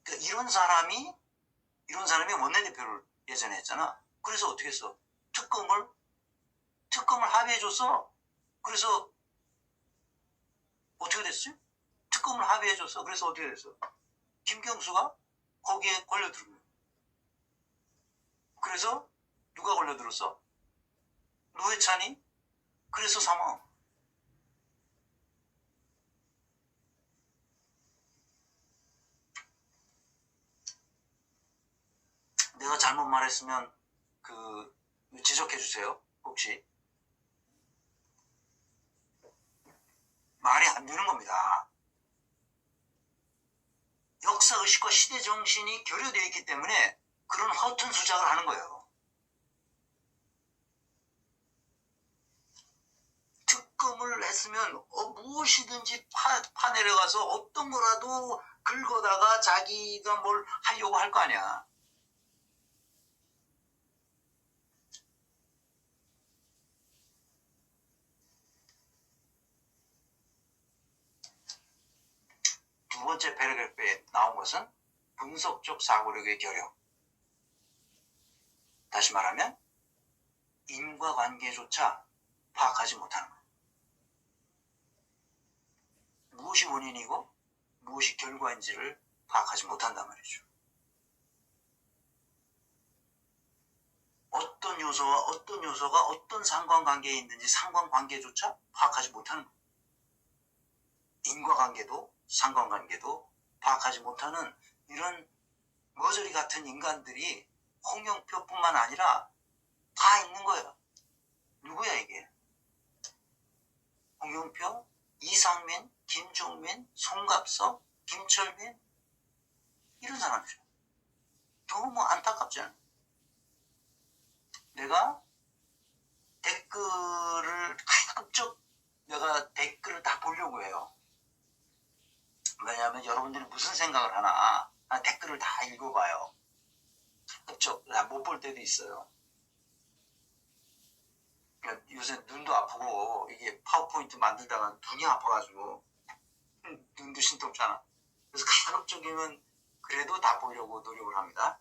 S1: 그러니까 이런 사람이 원내대표를 예전에 했잖아. 그래서 어떻게 했어? 특검을 합의해줬어. 그래서 어떻게 됐어요? 특검을 합의해줬어. 그래서 어떻게 됐어? 김경수가 거기에 걸려들은 거예요. 그래서 누가 걸려들었어? 노회찬이. 그래서 사망. 내가 잘못 말했으면 지적해 주세요. 혹시 말이 안 되는 겁니다. 역사의식과 시대정신이 결여되어 있기 때문에 그런 허튼 수작을 하는 거예요. 특검을 했으면 무엇이든지 파내려가서 어떤 거라도 긁어다가 자기가 뭘 하려고 할 거 아니야. 두 번째 패러그래프에 나온 것은 분석적 사고력의 결여. 다시 말하면 인과관계조차 파악하지 못하는 거예요. 무엇이 원인이고 무엇이 결과인지를 파악하지 못한단 말이죠. 어떤 요소가 어떤 상관관계에 있는지 상관관계조차 파악하지 못하는 거예요. 인과관계도 상관관계도 파악하지 못하는 이런 머저리 같은 인간들이 홍영표뿐만 아니라 다 있는 거예요. 누구야 이게? 홍영표, 이상민, 김종민, 송갑석, 김철민 이런 사람이죠. 너무 안타깝지 않아요? 내가 가급적 내가 댓글을 다 보려고 해요. 왜냐하면 여러분들이 무슨 생각을 하나 댓글을 다 읽어봐요. 가급적 못 볼 때도 있어요. 요새 눈도 아프고 이게 파워포인트 만들다가 눈이 아파가지고 눈도 신통찮아. 그래서 가급적이면 그래도 다 보려고 노력을 합니다.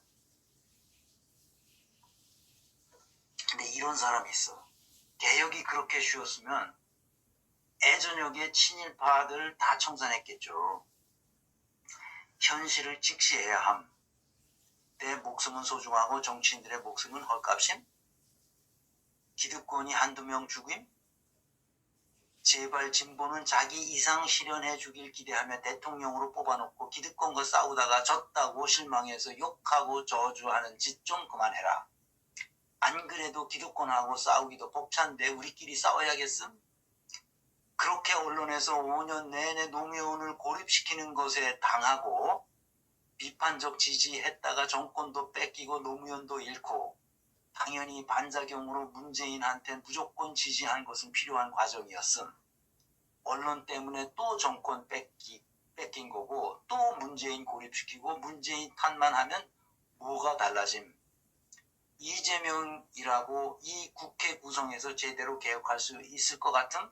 S1: 근데 이런 사람이 있어. 개혁이 그렇게 쉬웠으면 애저녁에 친일파들 다 청산했겠죠. 현실을 직시해야 함. 내 목숨은 소중하고 정치인들의 목숨은 헐값임? 기득권이 한두 명 죽임? 제발 진보는 자기 이상 실현해 주길 기대하며 대통령으로 뽑아놓고 기득권과 싸우다가 졌다고 실망해서 욕하고 저주하는 짓 좀 그만해라. 안 그래도 기득권하고 싸우기도 벅찬데 우리끼리 싸워야겠음? 그렇게 언론에서 5년 내내 노무현을 고립시키는 것에 당하고 비판적 지지했다가 정권도 뺏기고 노무현도 잃고 당연히 반작용으로 문재인한테 무조건 지지한 것은 필요한 과정이었음. 언론 때문에 또 정권 뺏긴 거고 또 문재인 고립시키고 문재인 탓만 하면 뭐가 달라짐. 이재명이라고 이 국회 구성에서 제대로 개혁할 수 있을 것 같음?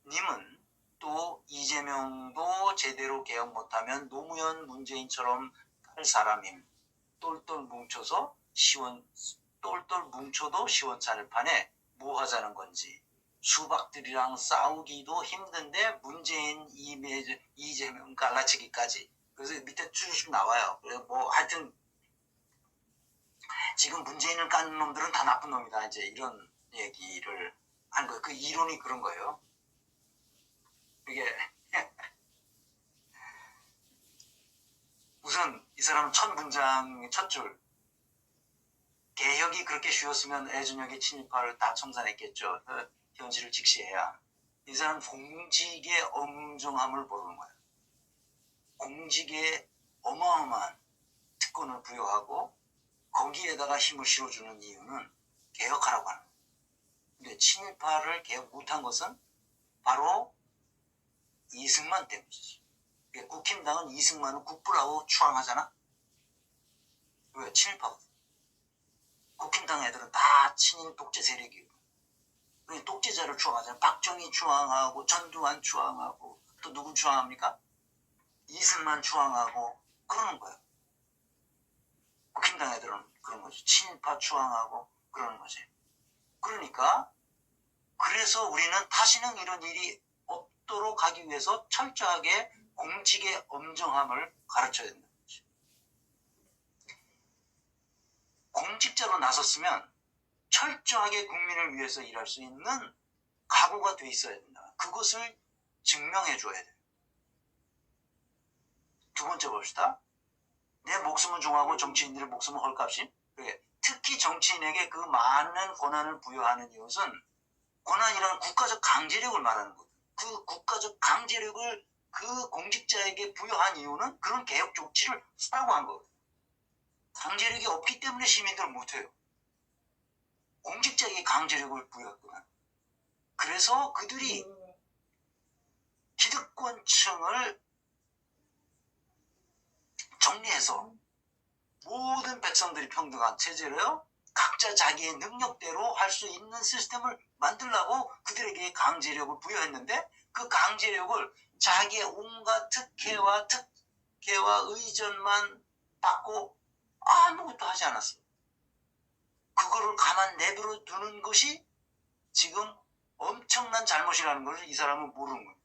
S1: 님은 또 이재명도 제대로 개혁 못하면 노무현 문재인처럼 할 사람임. 똘똘 뭉쳐도 시원찮을 판에 뭐 하자는 건지. 수박들이랑 싸우기도 힘든데 문재인, 이재명 갈라치기까지. 그래서 밑에 쭉 나와요. 그래서 뭐 하여튼 지금 문재인을 까는 놈들은 다 나쁜 놈이다. 이제 이런 얘기를 한 거예요. 그 이론이 그런 거예요. 이게 우선 이 사람 첫 문장 첫 줄 개혁이 그렇게 쉬웠으면 애준혁의 친일파를 다 청산했겠죠. 현실을 직시해야. 이 사람 공직의 엄중함을 모르는 거예요. 공직에 어마어마한 특권을 부여하고 거기에다가 힘을 실어주는 이유는 개혁하라고 하는 거예요. 근데 친일파를 개혁 못한 것은 바로 이승만 때문이지. 국힘당은 이승만을 국부라고 추앙하잖아. 왜? 친일파거든. 국힘당 애들은 다 친일 독재 세력이고 독재자를 추앙하잖아. 박정희 추앙하고 전두환 추앙하고 또 누구 추앙합니까? 이승만 추앙하고 그러는 거예요. 국힘당 애들은 그런 거지. 친일파 추앙하고 그러는 거지. 그러니까 그래서 우리는 다시는 이런 일이 없도록 하기 위해서 철저하게 공직의 엄정함을 가르쳐야 된다는 거지. 공직자로 나섰으면 철저하게 국민을 위해서 일할 수 있는 각오가 돼 있어야 된다. 그것을 증명해 줘야 돼. 두 번째 봅시다. 내 목숨은 중하고 정치인들의 목숨은 헐값임? 그래. 특히 정치인에게 그 많은 권한을 부여하는 이것은 권한이라는 국가적 강제력을 말하는 거거든. 그 국가적 강제력을 그 공직자에게 부여한 이유는 그런 개혁 조치를 쓰라고 한 거거든. 강제력이 없기 때문에 시민들은 못해요. 공직자에게 강제력을 부여했거든. 그래서 그들이 기득권층을 정리해서 모든 백성들이 평등한 체제로요. 각자 자기의 능력대로 할 수 있는 시스템을 만들려고 그들에게 강제력을 부여했는데 그 강제력을 자기의 온갖 특혜와 의전만 받고 아무것도 하지 않았어. 그거를 가만 내버려 두는 것이 지금 엄청난 잘못이라는 것을 이 사람은 모르는 거예요.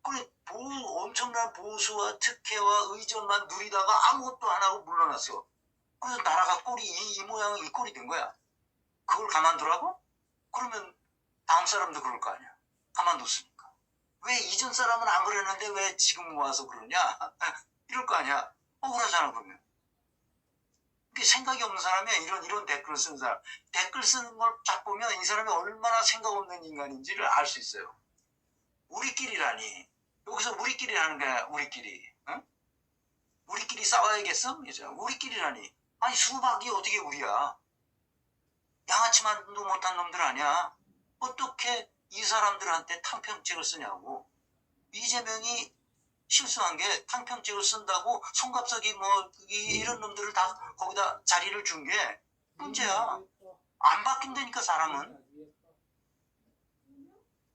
S1: 그래, 엄청난 보수와 특혜와 의전만 누리다가 아무것도 안 하고 물러났어. 그래서 나라가 이 모양이 이 꼴이 된 거야. 그걸 가만두라고? 그러면 다음 사람도 그럴 거 아니야. 가만뒀으니까. 왜 이전 사람은 안 그랬는데 왜 지금 와서 그러냐? 이럴 거 아니야. 억울하잖아, 그러면. 생각이 없는 사람이야. 이런 댓글을 쓰는 사람. 댓글 쓰는 걸 딱 보면 이 사람이 얼마나 생각 없는 인간인지를 알 수 있어요. 우리끼리라니. 여기서 우리끼리라는 거야. 우리끼리. 응? 우리끼리 싸워야겠어? 우리끼리라니. 아니 수박이 어떻게 우리야. 양아치만도 못한 놈들 아니야. 어떻게 이 사람들한테 탕평책을 쓰냐고. 이재명이 실수한 게 탕평책을 쓴다고 송갑석이 뭐 이런 놈들을 다 거기다 자리를 준 게 문제야. 안 바뀐다니까 사람은.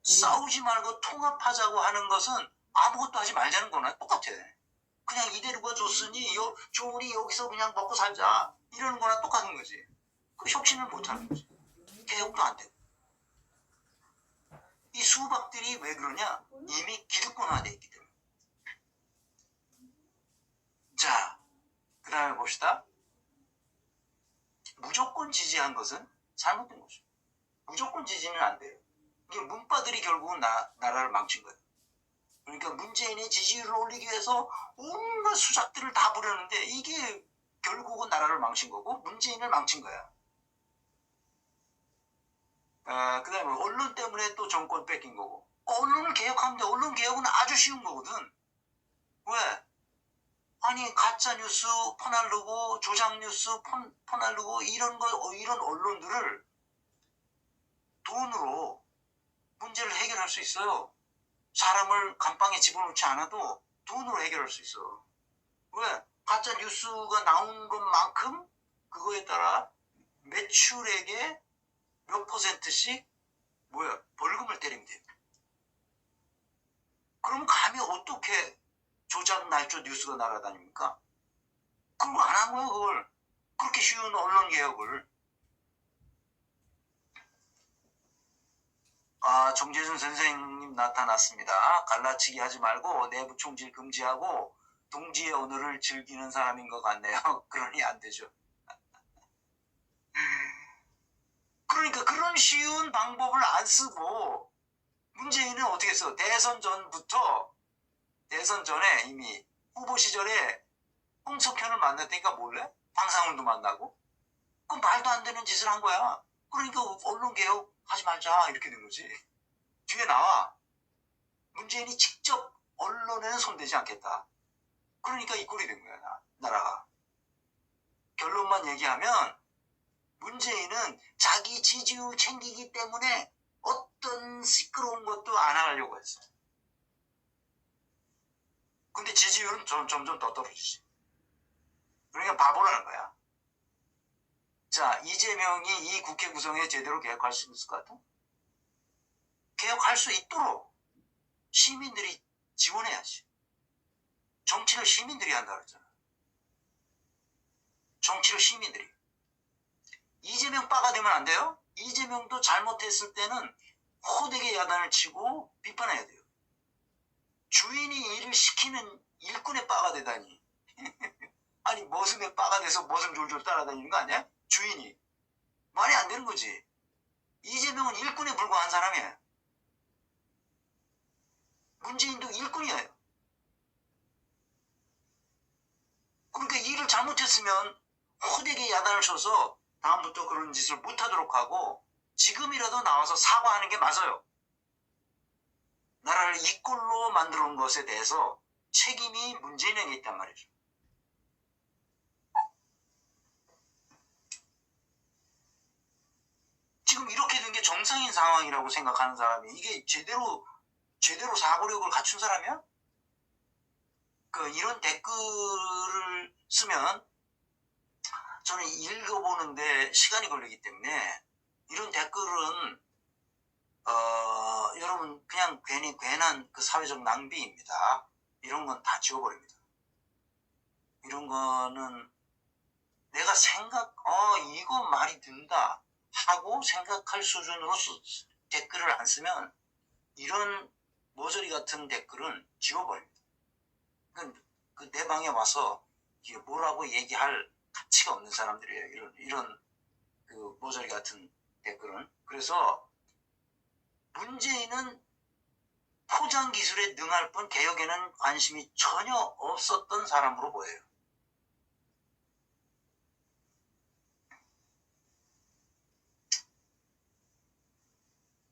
S1: 싸우지 말고 통합하자고 하는 것은 아무것도 하지 말자는 거나 똑같아. 그냥 이대로가 좋으니 우리 여기서 그냥 먹고 살자 이러는 거나 똑같은 거지. 그 혁신을 못하는 거지. 개혁도 안 되고. 이 수박들이 왜 그러냐? 이미 기득권화돼 있기 때문에. 자, 그 다음에 다음에 봅시다. 무조건 지지한 것은 잘못된 거죠. 무조건 지지는 안 돼요. 이게 문바들이 결국은 나라를 망친 거예요. 그러니까 문재인의 지지율을 올리기 위해서 온갖 수작들을 다 부렸는데 이게 결국은 나라를 망친 거고 문재인을 망친 거야. 그 다음에 언론 때문에 또 정권 뺏긴 거고. 언론을 개혁하면 돼. 언론 개혁은 아주 쉬운 거거든. 왜? 아니 가짜뉴스 퍼날르고 조작뉴스 퍼날르고 이런 언론들을 돈으로 문제를 해결할 수 있어요. 사람을 감방에 집어넣지 않아도 돈으로 해결할 수 있어. 왜? 가짜 뉴스가 나온 것만큼 그거에 따라 매출액의 몇 %씩 벌금을 때리면 돼. 그럼 감히 어떻게 조작 날조 뉴스가 날아다닙니까? 그걸 안 한 거야, 그걸. 그렇게 쉬운 언론 개혁을. 정재준 선생님 나타났습니다. 갈라치기 하지 말고 내부 총질 금지하고 동지의 언어를 즐기는 사람인 것 같네요. 그러니 안 되죠. 그러니까 그런 쉬운 방법을 안 쓰고 문재인은 어떻게 했어? 대선 전에 이미 후보 시절에 홍석현을 만났다니까 몰래? 방상훈도 만나고? 그럼 말도 안 되는 짓을 한 거야. 그러니까 언론 개혁 하지 말자 이렇게 된 거지. 뒤에 나와. 문재인이 직접 언론에는 손대지 않겠다. 그러니까 이 꼴이 된 거야, 나라가. 결론만 얘기하면 문재인은 자기 지지율 챙기기 때문에 어떤 시끄러운 것도 안 하려고 했어. 근데 지지율은 점점 더 떨어지지. 그러니까 바보라는 거야. 자, 이재명이 이 국회 구성에 제대로 개혁할 수 있을 것 같아? 개혁할 수 있도록 시민들이 지원해야지. 정치를 시민들이 한다 그랬잖아. 정치를 시민들이. 이재명 빠가 되면 안 돼요? 이재명도 잘못했을 때는 호되게 야단을 치고 비판해야 돼요. 주인이 일을 시키는 일꾼의 빠가 되다니. 아니 머슴의 빠가 돼서 머슴 졸졸 따라다니는 거 아니야? 주인이. 말이 안 되는 거지. 이재명은 일꾼에 불과한 사람이에요. 문재인도 일꾼이에요. 그러니까 일을 잘못했으면 호되게 야단을 쳐서 다음부터 그런 짓을 못하도록 하고 지금이라도 나와서 사과하는 게 맞아요. 나라를 이 꼴로 만들어 온 것에 대해서 책임이 문재인에게 있단 말이죠. 지금 이렇게 된 게 정상인 상황이라고 생각하는 사람이 이게 제대로 사고력을 갖춘 사람이야? 이런 댓글을 쓰면 저는 읽어보는데 시간이 걸리기 때문에 이런 댓글은 여러분 그냥 괜한 그 사회적 낭비입니다. 이런 건 다 지워버립니다. 이런 거는 내가 이거 말이 된다 하고 생각할 수준으로 댓글을 안 쓰면 이런 모조리 같은 댓글은 지워버립니다. 내 방에 와서 뭐라고 얘기할 가치가 없는 사람들이에요. 이런 그 모조리 같은 댓글은. 그래서 문재인은 포장 기술에 능할 뿐 개혁에는 관심이 전혀 없었던 사람으로 보여요.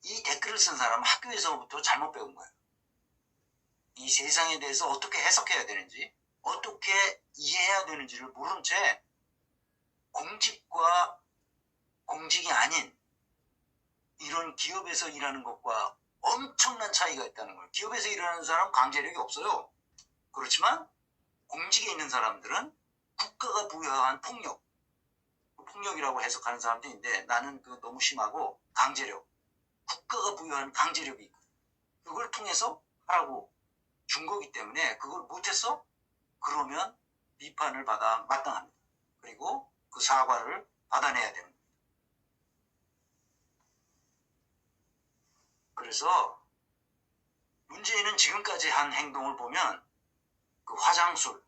S1: 이 댓글을 쓴 사람은 학교에서부터 잘못 배운 거예요. 이 세상에 대해서 어떻게 해석해야 되는지, 어떻게 이해해야 되는지를 모른 채 공직과 공직이 아닌 이런 기업에서 일하는 것과 엄청난 차이가 있다는 걸. 기업에서 일하는 사람은 강제력이 없어요. 그렇지만 공직에 있는 사람들은 국가가 부여한 폭력이라고 해석하는 사람들인데 나는 너무 심하고 강제력, 국가가 부여한 강제력이 있고 그걸 통해서 하라고 준 거기 때문에 그걸 못했어? 그러면 비판을 받아 마땅합니다. 그리고 그 사과를 받아내야 되는 겁니다. 그래서 문재인은 지금까지 한 행동을 보면 그 화장술,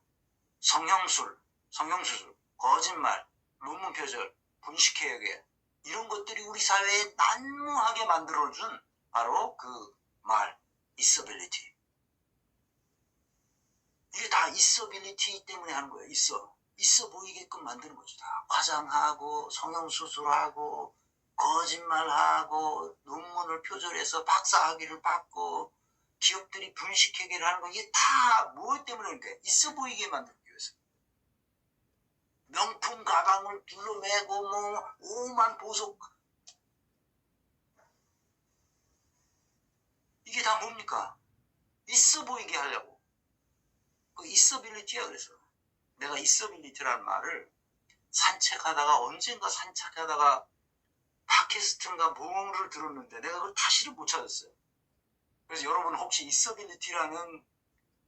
S1: 성형술, 성형수술, 거짓말, 논문 표절, 분식회계 이런 것들이 우리 사회에 난무하게 만들어준 바로 그 말, 있어빌리티. 이게 다 있어빌리티 때문에 하는 거예요. 있어 보이게끔 만드는 거죠. 다 화장하고 성형수술하고 거짓말하고 논문을 표절해서 박사학위를 받고 기업들이 분식회계를 하는 거 이게 다 뭐 때문에 그러니까 있어 보이게 만들기 위해서. 명품 가방을 둘러매고 뭐 오만 보석 이게 다 뭡니까? 있어 보이게 하려고. 그 있어빌리티야. 그래서 내가 있어빌리티라는 말을 언젠가 산책하다가 팟캐스트인가 뭐를 들었는데 내가 그걸 다시는 못 찾았어요. 그래서 여러분 혹시 있어빌리티라는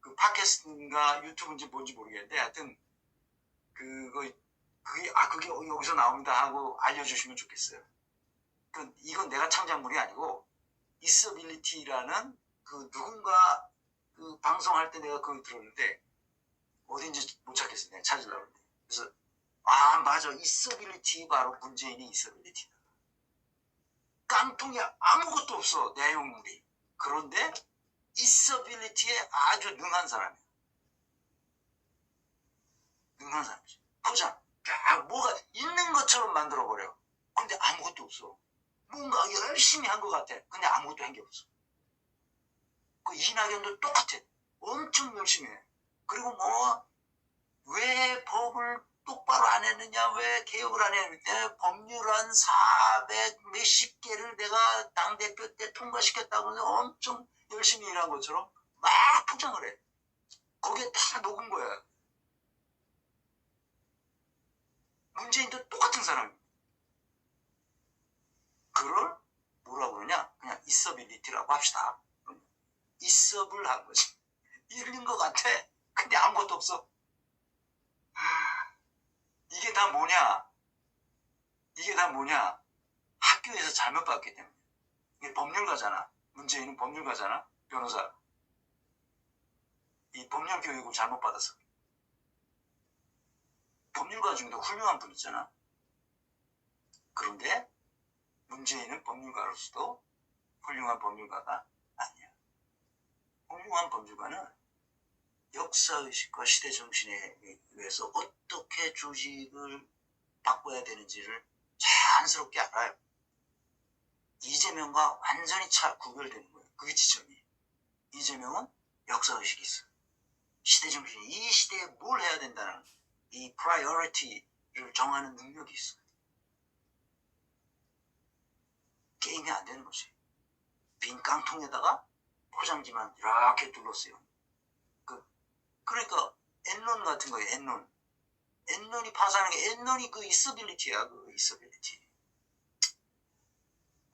S1: 그 팟캐스트인가 유튜브인지 뭔지 모르겠는데 하여튼 그게 여기서 나옵니다 하고 알려주시면 좋겠어요. 이건 내가 창작물이 아니고 있어빌리티라는 그 누군가 그 방송할 때 내가 그걸 들었는데 어딘지 못 찾겠어요. 내가 찾으려고 했는데. 그래서 맞아. 있어빌리티 바로 문재인이 있어빌리티다. 깡통이 아무것도 없어. 내용물이. 그런데 있어빌리티에 아주 능한 사람이야. 능한 사람이지. 포장. 뭐가 있는 것처럼 만들어버려. 근데 아무것도 없어. 뭔가 열심히 한 것 같아. 근데 아무것도 한 게 없어. 그 이낙연도 똑같아. 엄청 열심히 해. 그리고 왜 법을 똑바로 안 했느냐, 왜 개혁을 안 했느냐, 법률안 400 몇십 개를 내가 당대표 때 통과시켰다고 엄청 열심히 일한 것처럼 막 포장을 해. 거기에 다 녹은 거야. 문재인도 똑같은 사람이야. 그걸 뭐라고 그러냐? 그냥 있어빌리티라고 합시다. 있어블 한 거지. 있는 것 같아. 근데 아무것도 없어. 이게 다 뭐냐? 학교에서 잘못 봤기 때문에. 이게 법률가잖아. 문재인은 법률가잖아. 변호사. 이 법률 교육을 잘못 받았어. 법률가 중에도 훌륭한 분 있잖아. 그런데 문재인은 법률가로서도 훌륭한 법률가가 아니야. 훌륭한 법률가는 역사의식과 시대정신에 의해서 어떻게 조직을 바꿔야 되는지를 자연스럽게 알아요. 이재명과 완전히 구별되는 거예요. 그게 지점이. 이재명은 역사의식이 있어. 시대정신이 이 시대에 뭘 해야 된다는 이 프라이어리티를 정하는 능력이 있어. 게임이 안 되는 거지. 빈 깡통에다가 포장지만 이렇게 둘렀어요. 그러니까 엔론 같은 거예요. 엔론이 파산하는 게 엔론이 그 있어빌리티야. 그 있어빌리티.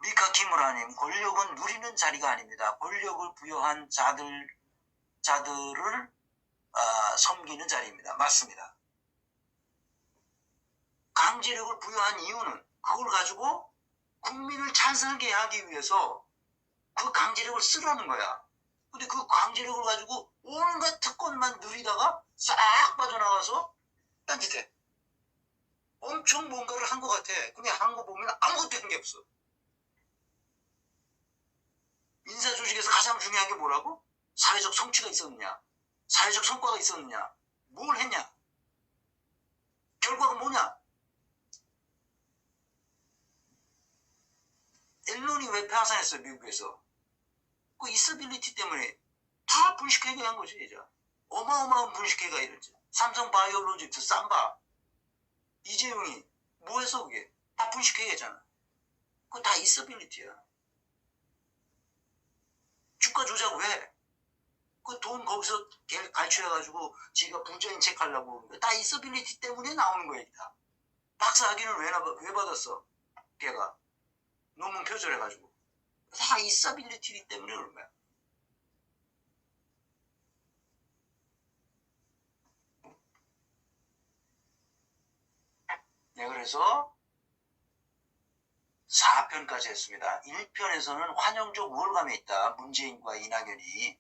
S1: 미카 키무라님, 권력은 누리는 자리가 아닙니다. 권력을 부여한 자들을 섬기는 자리입니다. 맞습니다. 강제력을 부여한 이유는 그걸 가지고 국민을 찬성하게 하기 위해서 그 강제력을 쓰라는 거야. 근데 그 강제력을 가지고 온갖 특권만 누리다가 싹 빠져나가서 딴짓해. 엄청 뭔가를 한 것 같아. 근데 한 거 보면 아무것도 한 게 없어. 인사조직에서 가장 중요한 게 뭐라고? 사회적 성취가 있었느냐? 사회적 성과가 있었느냐? 뭘 했냐? 결과가 뭐냐? 엔론이 왜 파산했어요? 미국에서. 그 있어빌리티 때문에 다 분식회계 한 거지. 이제. 어마어마한 분식회계가 이러지. 삼성 바이오로직스, 삼바, 이재용이 뭐 했어 그게? 다 분식회계잖아. 그거 다 있어빌리티야. 주가 조작 왜? 그 돈 거기서 갈취해가지고 지가 부자인 척 하려고 그러는 거야. 다 있어빌리티 때문에 나오는 거야. 다. 박사학위는 왜 받았어? 걔가. 논문 표절해가지고. 다 있어빌리티 때문에 그런 거야. 네, 그래서 4편까지 했습니다. 1편에서는 환영적 우월감에 있다. 문재인과 이낙연이.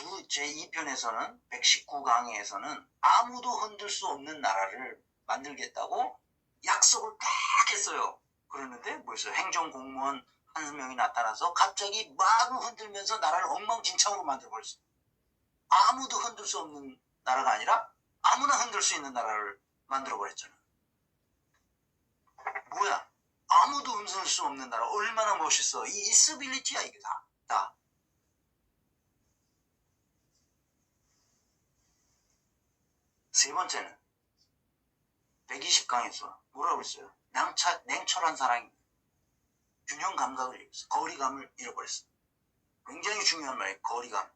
S1: 제2편에서는 119강에서는 아무도 흔들 수 없는 나라를 만들겠다고 약속을 딱 했어요. 그러는데 뭐였어요? 행정공무원 한 명이 나타나서 갑자기 마구 흔들면서 나라를 엉망진창으로 만들어버렸어요. 아무도 흔들 수 없는 나라가 아니라 아무나 흔들 수 있는 나라를 만들어버렸잖아요. 뭐야? 아무도 흔들 수 없는 나라 얼마나 멋있어. 이 인서빌리티야 이게 다. 세 번째는 120강에서 뭐라고 했어요? 냉철한 사랑이 균형 감각을 잃었어. 거리감을 잃어버렸어. 굉장히 중요한 말이에요. 거리감.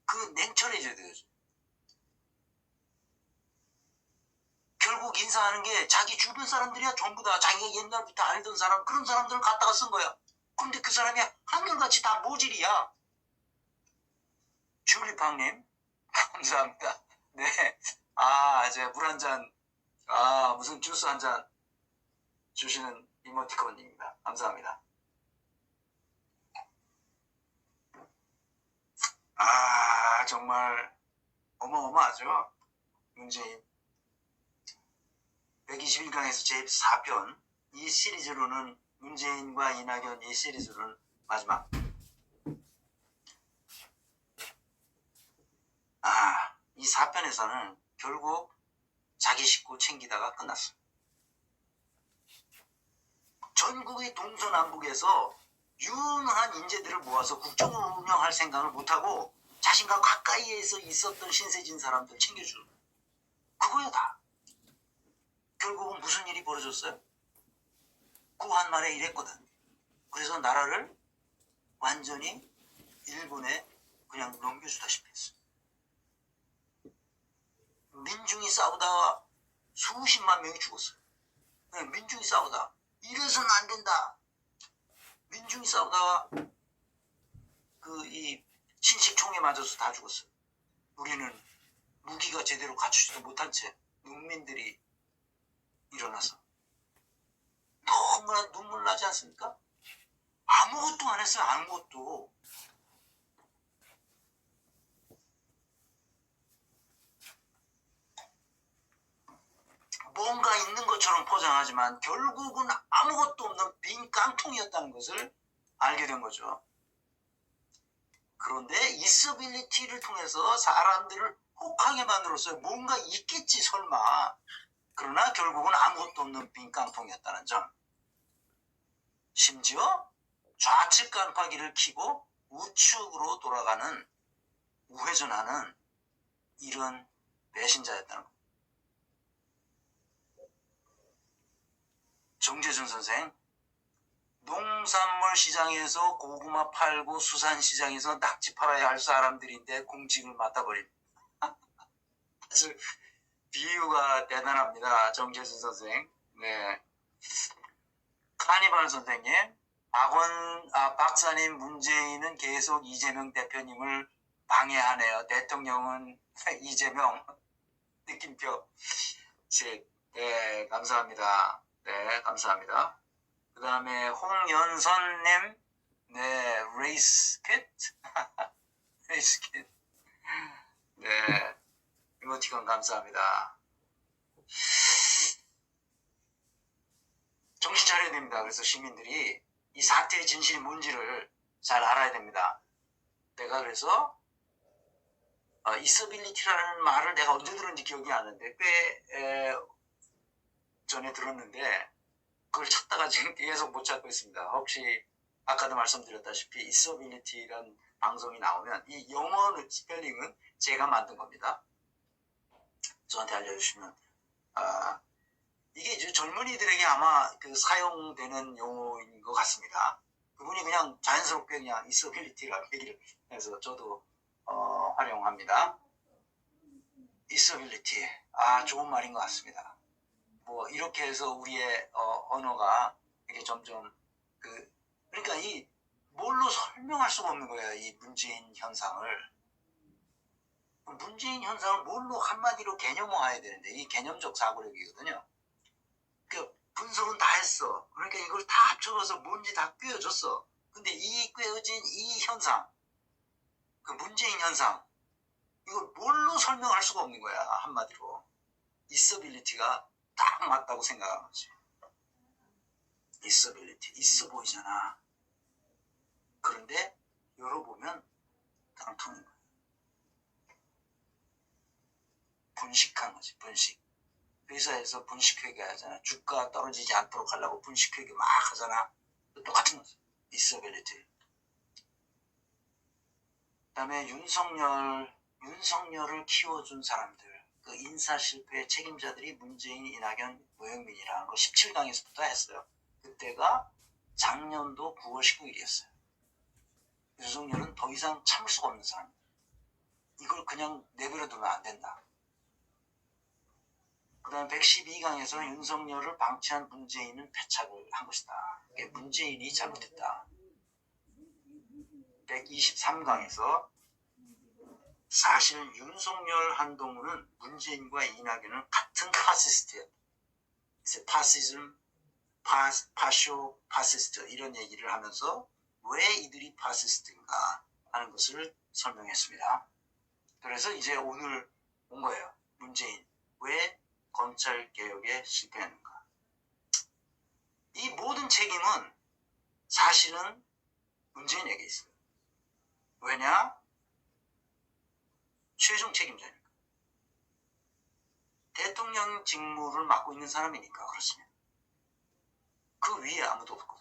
S1: 그 냉철해져야 되죠. 결국 인사하는 게 자기 주변 사람들이야. 전부 다 자기가 옛날부터 알던 사람, 그런 사람들을 갖다가 쓴 거야. 근데 그 사람이 한결같이 다 모질이야. 줄리팡님 감사합니다. 네. 제가 물 한 잔, 무슨 주스 한 잔 주시는 이모티콘입니다. 감사합니다. 정말 어마어마하죠. 문재인 121강에서 제4편 이 시리즈로는 문재인과 이낙연 이 시리즈로는 마지막. 이 4편에서는 결국 자기 식구 챙기다가 끝났어요. 전국의 동서남북에서 유능한 인재들을 모아서 국정을 운영할 생각을 못하고 자신과 가까이에서 있었던 신세진 사람들 챙겨주는 그거야 다. 결국은 무슨 일이 벌어졌어요? 구한말에 이랬거든. 그래서 나라를 완전히 일본에 그냥 넘겨주다시피 했어. 민중이 싸우다가 수십만 명이 죽었어요. 민중이 싸우다 이래서는 안 된다. 민중이 싸우다가 이 신식총에 맞아서 다 죽었어요. 우리는 무기가 제대로 갖추지도 못한 채 농민들이 일어나서 너무나 눈물 나지 않습니까? 아무것도 안 했어요. 아무것도. 뭔가 있는 것처럼 포장하지만 결국은 아무것도 없는 빈 깡통이었다는 것을 알게 된 거죠. 그런데 있어빌리티를 통해서 사람들을 혹하게 만들었어요. 뭔가 있겠지 설마. 그러나 결국은 아무것도 없는 빈 깡통이었다는 점. 심지어 좌측 깜빡이를 켜고 우측으로 돌아가는 우회전하는 이런 배신자였다는 것. 정재준 선생, 농산물 시장에서 고구마 팔고 수산시장에서 낙지 팔아야 할 사람들인데 공직을 맡아버린. 아주 비유가 대단합니다. 정재준 선생. 네. 카니발 선생님, 박사님, 문재인은 계속 이재명 대표님을 방해하네요. 대통령은 이재명. 느낌표. 네, 감사합니다. 네, 감사합니다. 그 다음에 홍연선님, 네, 레이스킷. 레이스킷. 네, 이모티콘 감사합니다. 정신 차려야 됩니다. 그래서 시민들이 이 사태의 진실이 뭔지를 잘 알아야 됩니다. 내가 그래서 있어빌리티라는 말을 내가 언제 들었는지 기억이 안 나는데 꽤 전에 들었는데 그걸 찾다가 지금 계속 못 찾고 있습니다. 혹시 아까도 말씀드렸다시피 있어빌리티라는 방송이 나오면 이 영어 스펠링은 제가 만든 겁니다. 저한테 알려주시면 이게 이제 젊은이들에게 아마 사용되는 용어인 것 같습니다. 그분이 그냥 자연스럽게 그냥 있어빌리티라고 얘기를 해서 저도 활용합니다. 있어빌리티. 좋은 말인 것 같습니다. 뭐 이렇게 해서 우리의 언어가 이게 점점 그러니까 이 뭘로 설명할 수가 없는 거예요. 이 문재인 현상을. 문재인 현상을 뭘로 한마디로 개념화해야 되는데 이 개념적 사고력이거든요. 분석은 다 했어. 그러니까 이걸 다 합쳐서 뭔지 다 꿰어줬어. 근데 이 꿰어진 이 현상 그 문재인 현상, 이걸 뭘로 설명할 수가 없는 거야. 한마디로 있어빌리티가 딱 맞다고 생각하는 거지. 있어빌리티, 있어 보이잖아. 그런데 열어보면 깡통인 거야. 분식한 거지, 분식. 회사에서 분식회계 하잖아. 주가 떨어지지 않도록 하려고 분식회계 막 하잖아. 똑같은 거지. 있어빌리티. 그다음에 윤석열을 키워준 사람들, 그 인사 실패의 책임자들이 문재인, 이낙연, 노영민이라는 거 17강에서부터 했어요. 그때가 작년도 9월 19일이었어요. 윤석열은 더 이상 참을 수가 없는 사람. 이걸 그냥 내버려 두면 안 된다. 그 다음에 112강에서 윤석열을 방치한 문재인은 패착을 한 것이다. 문재인이 잘못했다. 123강에서 사실 윤석열, 한동훈은 문재인과 이낙연은 같은 파시스트였다. 파시즘, 파쇼, 파시스트 이런 얘기를 하면서 왜 이들이 파시스트인가 하는 것을 설명했습니다. 그래서 이제 오늘 온 거예요. 문재인 왜 검찰개혁에 실패했는가. 이 모든 책임은 사실은 문재인에게 있어요. 왜냐? 최종 책임자니까. 대통령 직무를 맡고 있는 사람이니까 그렇습니다. 그 위에 아무도 없거든.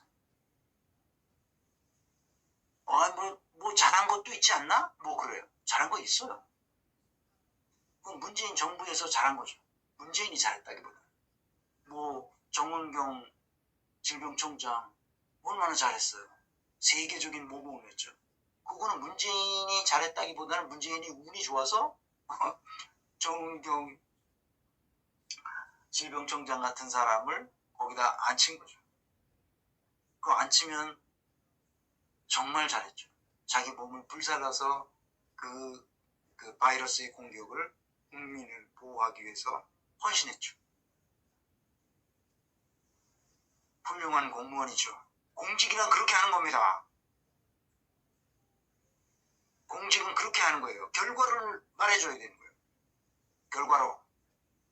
S1: 뭐 잘한 것도 있지 않나? 뭐 그래요. 잘한 거 있어요. 그건 문재인 정부에서 잘한 거죠. 문재인이 잘했다기보다. 뭐 정은경 질병청장 얼마나 잘했어요. 세계적인 모범을 했죠. 그거는 문재인이 잘했다기보다는 문재인이 운이 좋아서 정은경 질병청장 같은 사람을 거기다 앉힌 거죠. 그거 앉히면 정말 잘했죠. 자기 몸을 불살라서 그 바이러스의 공격을 국민을 보호하기 위해서 헌신했죠. 훌륭한 공무원이죠. 공직이란 그렇게 하는 겁니다. 공직은 그렇게 하는 거예요. 결과를 말해줘야 되는 거예요. 결과로.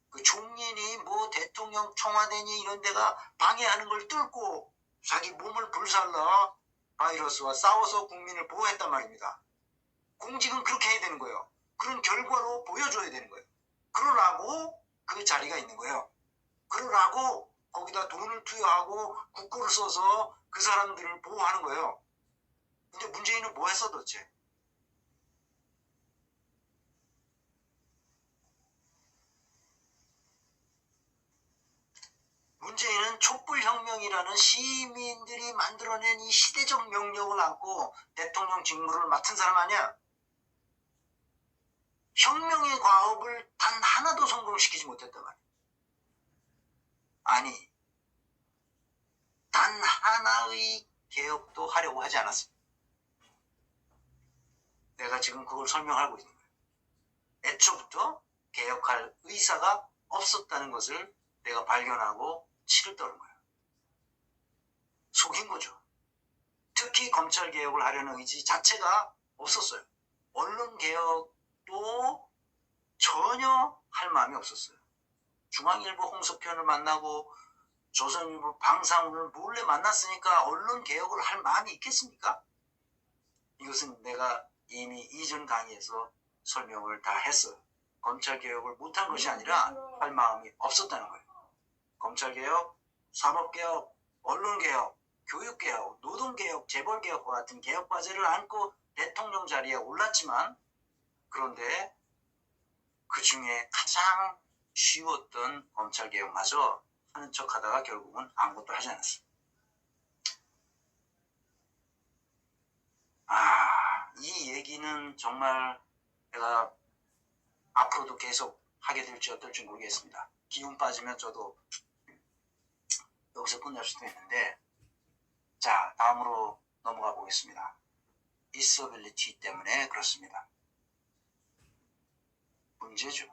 S1: 그 총리니 뭐 대통령 청와대니 이런 데가 방해하는 걸 뚫고 자기 몸을 불살라 바이러스와 싸워서 국민을 보호했단 말입니다. 공직은 그렇게 해야 되는 거예요. 그런 결과로 보여줘야 되는 거예요. 그러라고 그 자리가 있는 거예요. 그러라고 거기다 돈을 투여하고 국고를 써서 그 사람들을 보호하는 거예요. 근데 문재인은 뭐 했어 도대체? 문재인은 촛불혁명이라는 시민들이 만들어낸 이 시대적 명령을 안고 대통령 직무를 맡은 사람 아니야? 혁명의 과업을 단 하나도 성공시키지 못했단 말이야. 아니, 단 하나의 개혁도 하려고 하지 않았습니다. 내가 지금 그걸 설명하고 있는 거예요. 애초부터 개혁할 의사가 없었다는 것을 내가 발견하고 치를 떠는 거예요. 속인 거죠. 특히 검찰개혁을 하려는 의지 자체가 없었어요. 언론개혁도 전혀 할 마음이 없었어요. 중앙일보 홍석현을 만나고 조선일보 방상훈을 몰래 만났으니까 언론개혁을 할 마음이 있겠습니까? 이것은 내가 이미 이전 강의에서 설명을 다 했어요. 검찰개혁을 못한 것이 아니라 할 마음이 없었다는 거예요. 검찰개혁, 사법개혁, 언론개혁, 교육개혁, 노동개혁, 재벌개혁과 같은 개혁과제를 안고 대통령 자리에 올랐지만 그런데 그 중에 가장 쉬웠던 검찰개혁마저 하는 척하다가 결국은 아무것도 하지 않았어요. 이 얘기는 정말 내가 앞으로도 계속 하게 될지 어떨지 모르겠습니다. 기운 빠지면 저도 여기서 끝낼 수도 있는데, 자, 다음으로 넘어가 보겠습니다. disability 때문에 그렇습니다. 문제죠.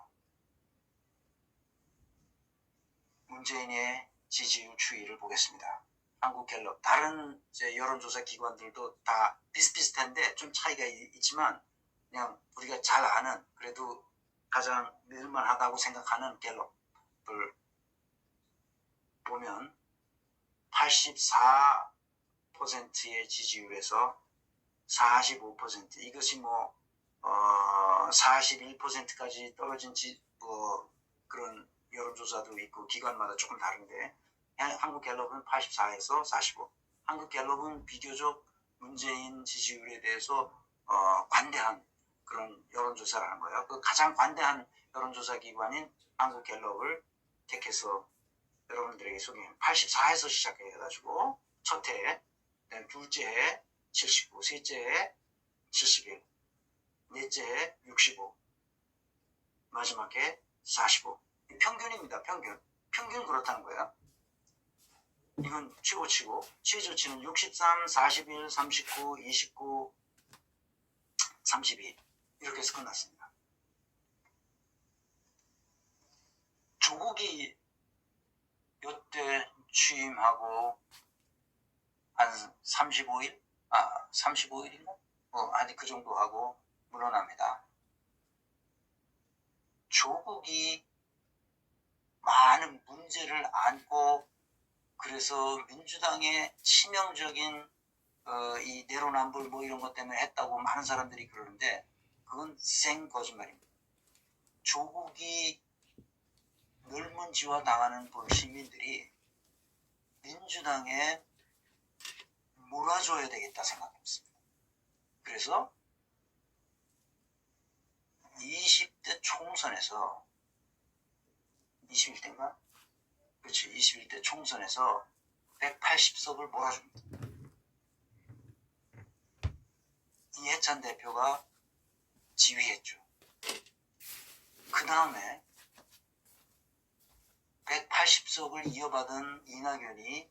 S1: 문재인의 지지율 추이를 보겠습니다. 한국갤럽, 다른 여론조사 기관들도 다 비슷비슷한데 좀 차이가 있지만 그냥 우리가 잘 아는 그래도 가장 믿을만하다고 생각하는 갤럽을 보면 84%의 지지율에서 45% 이것이 41%까지 떨어진 그런 여론조사도 있고 기관마다 조금 다른데 한국갤럽은 84에서 45. 한국갤럽은 비교적 문재인 지지율에 대해서 관대한 그런 여론조사를 하는 거예요. 그 가장 관대한 여론조사 기관인 한국갤럽을 택해서 여러분들에게 소개해요. 84에서 시작해가지고 첫 해, 둘째 해 79, 셋째 해 71, 넷째 해 65, 마지막 해 45. 평균입니다. 평균 그렇다는 거예요. 이건 최고치고 최저치는 63, 41, 39, 29, 32 이렇게 해서 끝났습니다. 조국이 이때 취임하고 한 35일? 35일인가? 아니 그 정도 하고 물러납니다. 조국이 많은 문제를 안고 그래서 민주당의 치명적인 이 내로남불 이런 것 때문에 했다고 많은 사람들이 그러는데 그건 생 거짓말입니다. 조국이 널먼지와 당하는 시민들이 민주당에 몰아줘야 되겠다 생각했습니다. 그래서 20대 총선에서 21대인가? 그렇지. 21대 총선에서 180석을 몰아줍니다. 이해찬 대표가 지휘했죠. 그 다음에 180석을 이어받은 이낙연이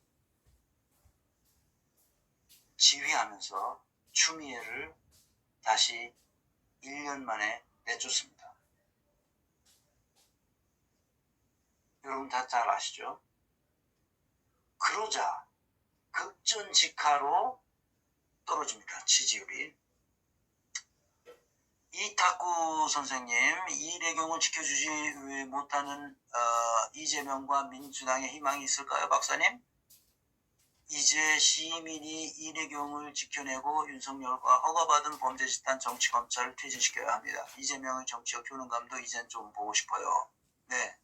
S1: 지휘하면서 추미애를 다시 1년 만에 내쫓습니다. 여러분 다 잘 아시죠? 그러자 급전직하로 떨어집니다. 지지율이. 이탁구 선생님, 이내경을 지켜주지 못하는 이재명과 민주당의 희망이 있을까요, 박사님? 이제 시민이 이내경을 지켜내고 윤석열과 허가받은 범죄집단 정치검찰을 퇴진시켜야 합니다. 이재명의 정치적 효능감도 이젠 좀 보고 싶어요. 네.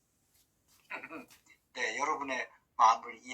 S1: 네, 여러분의 마음을 이해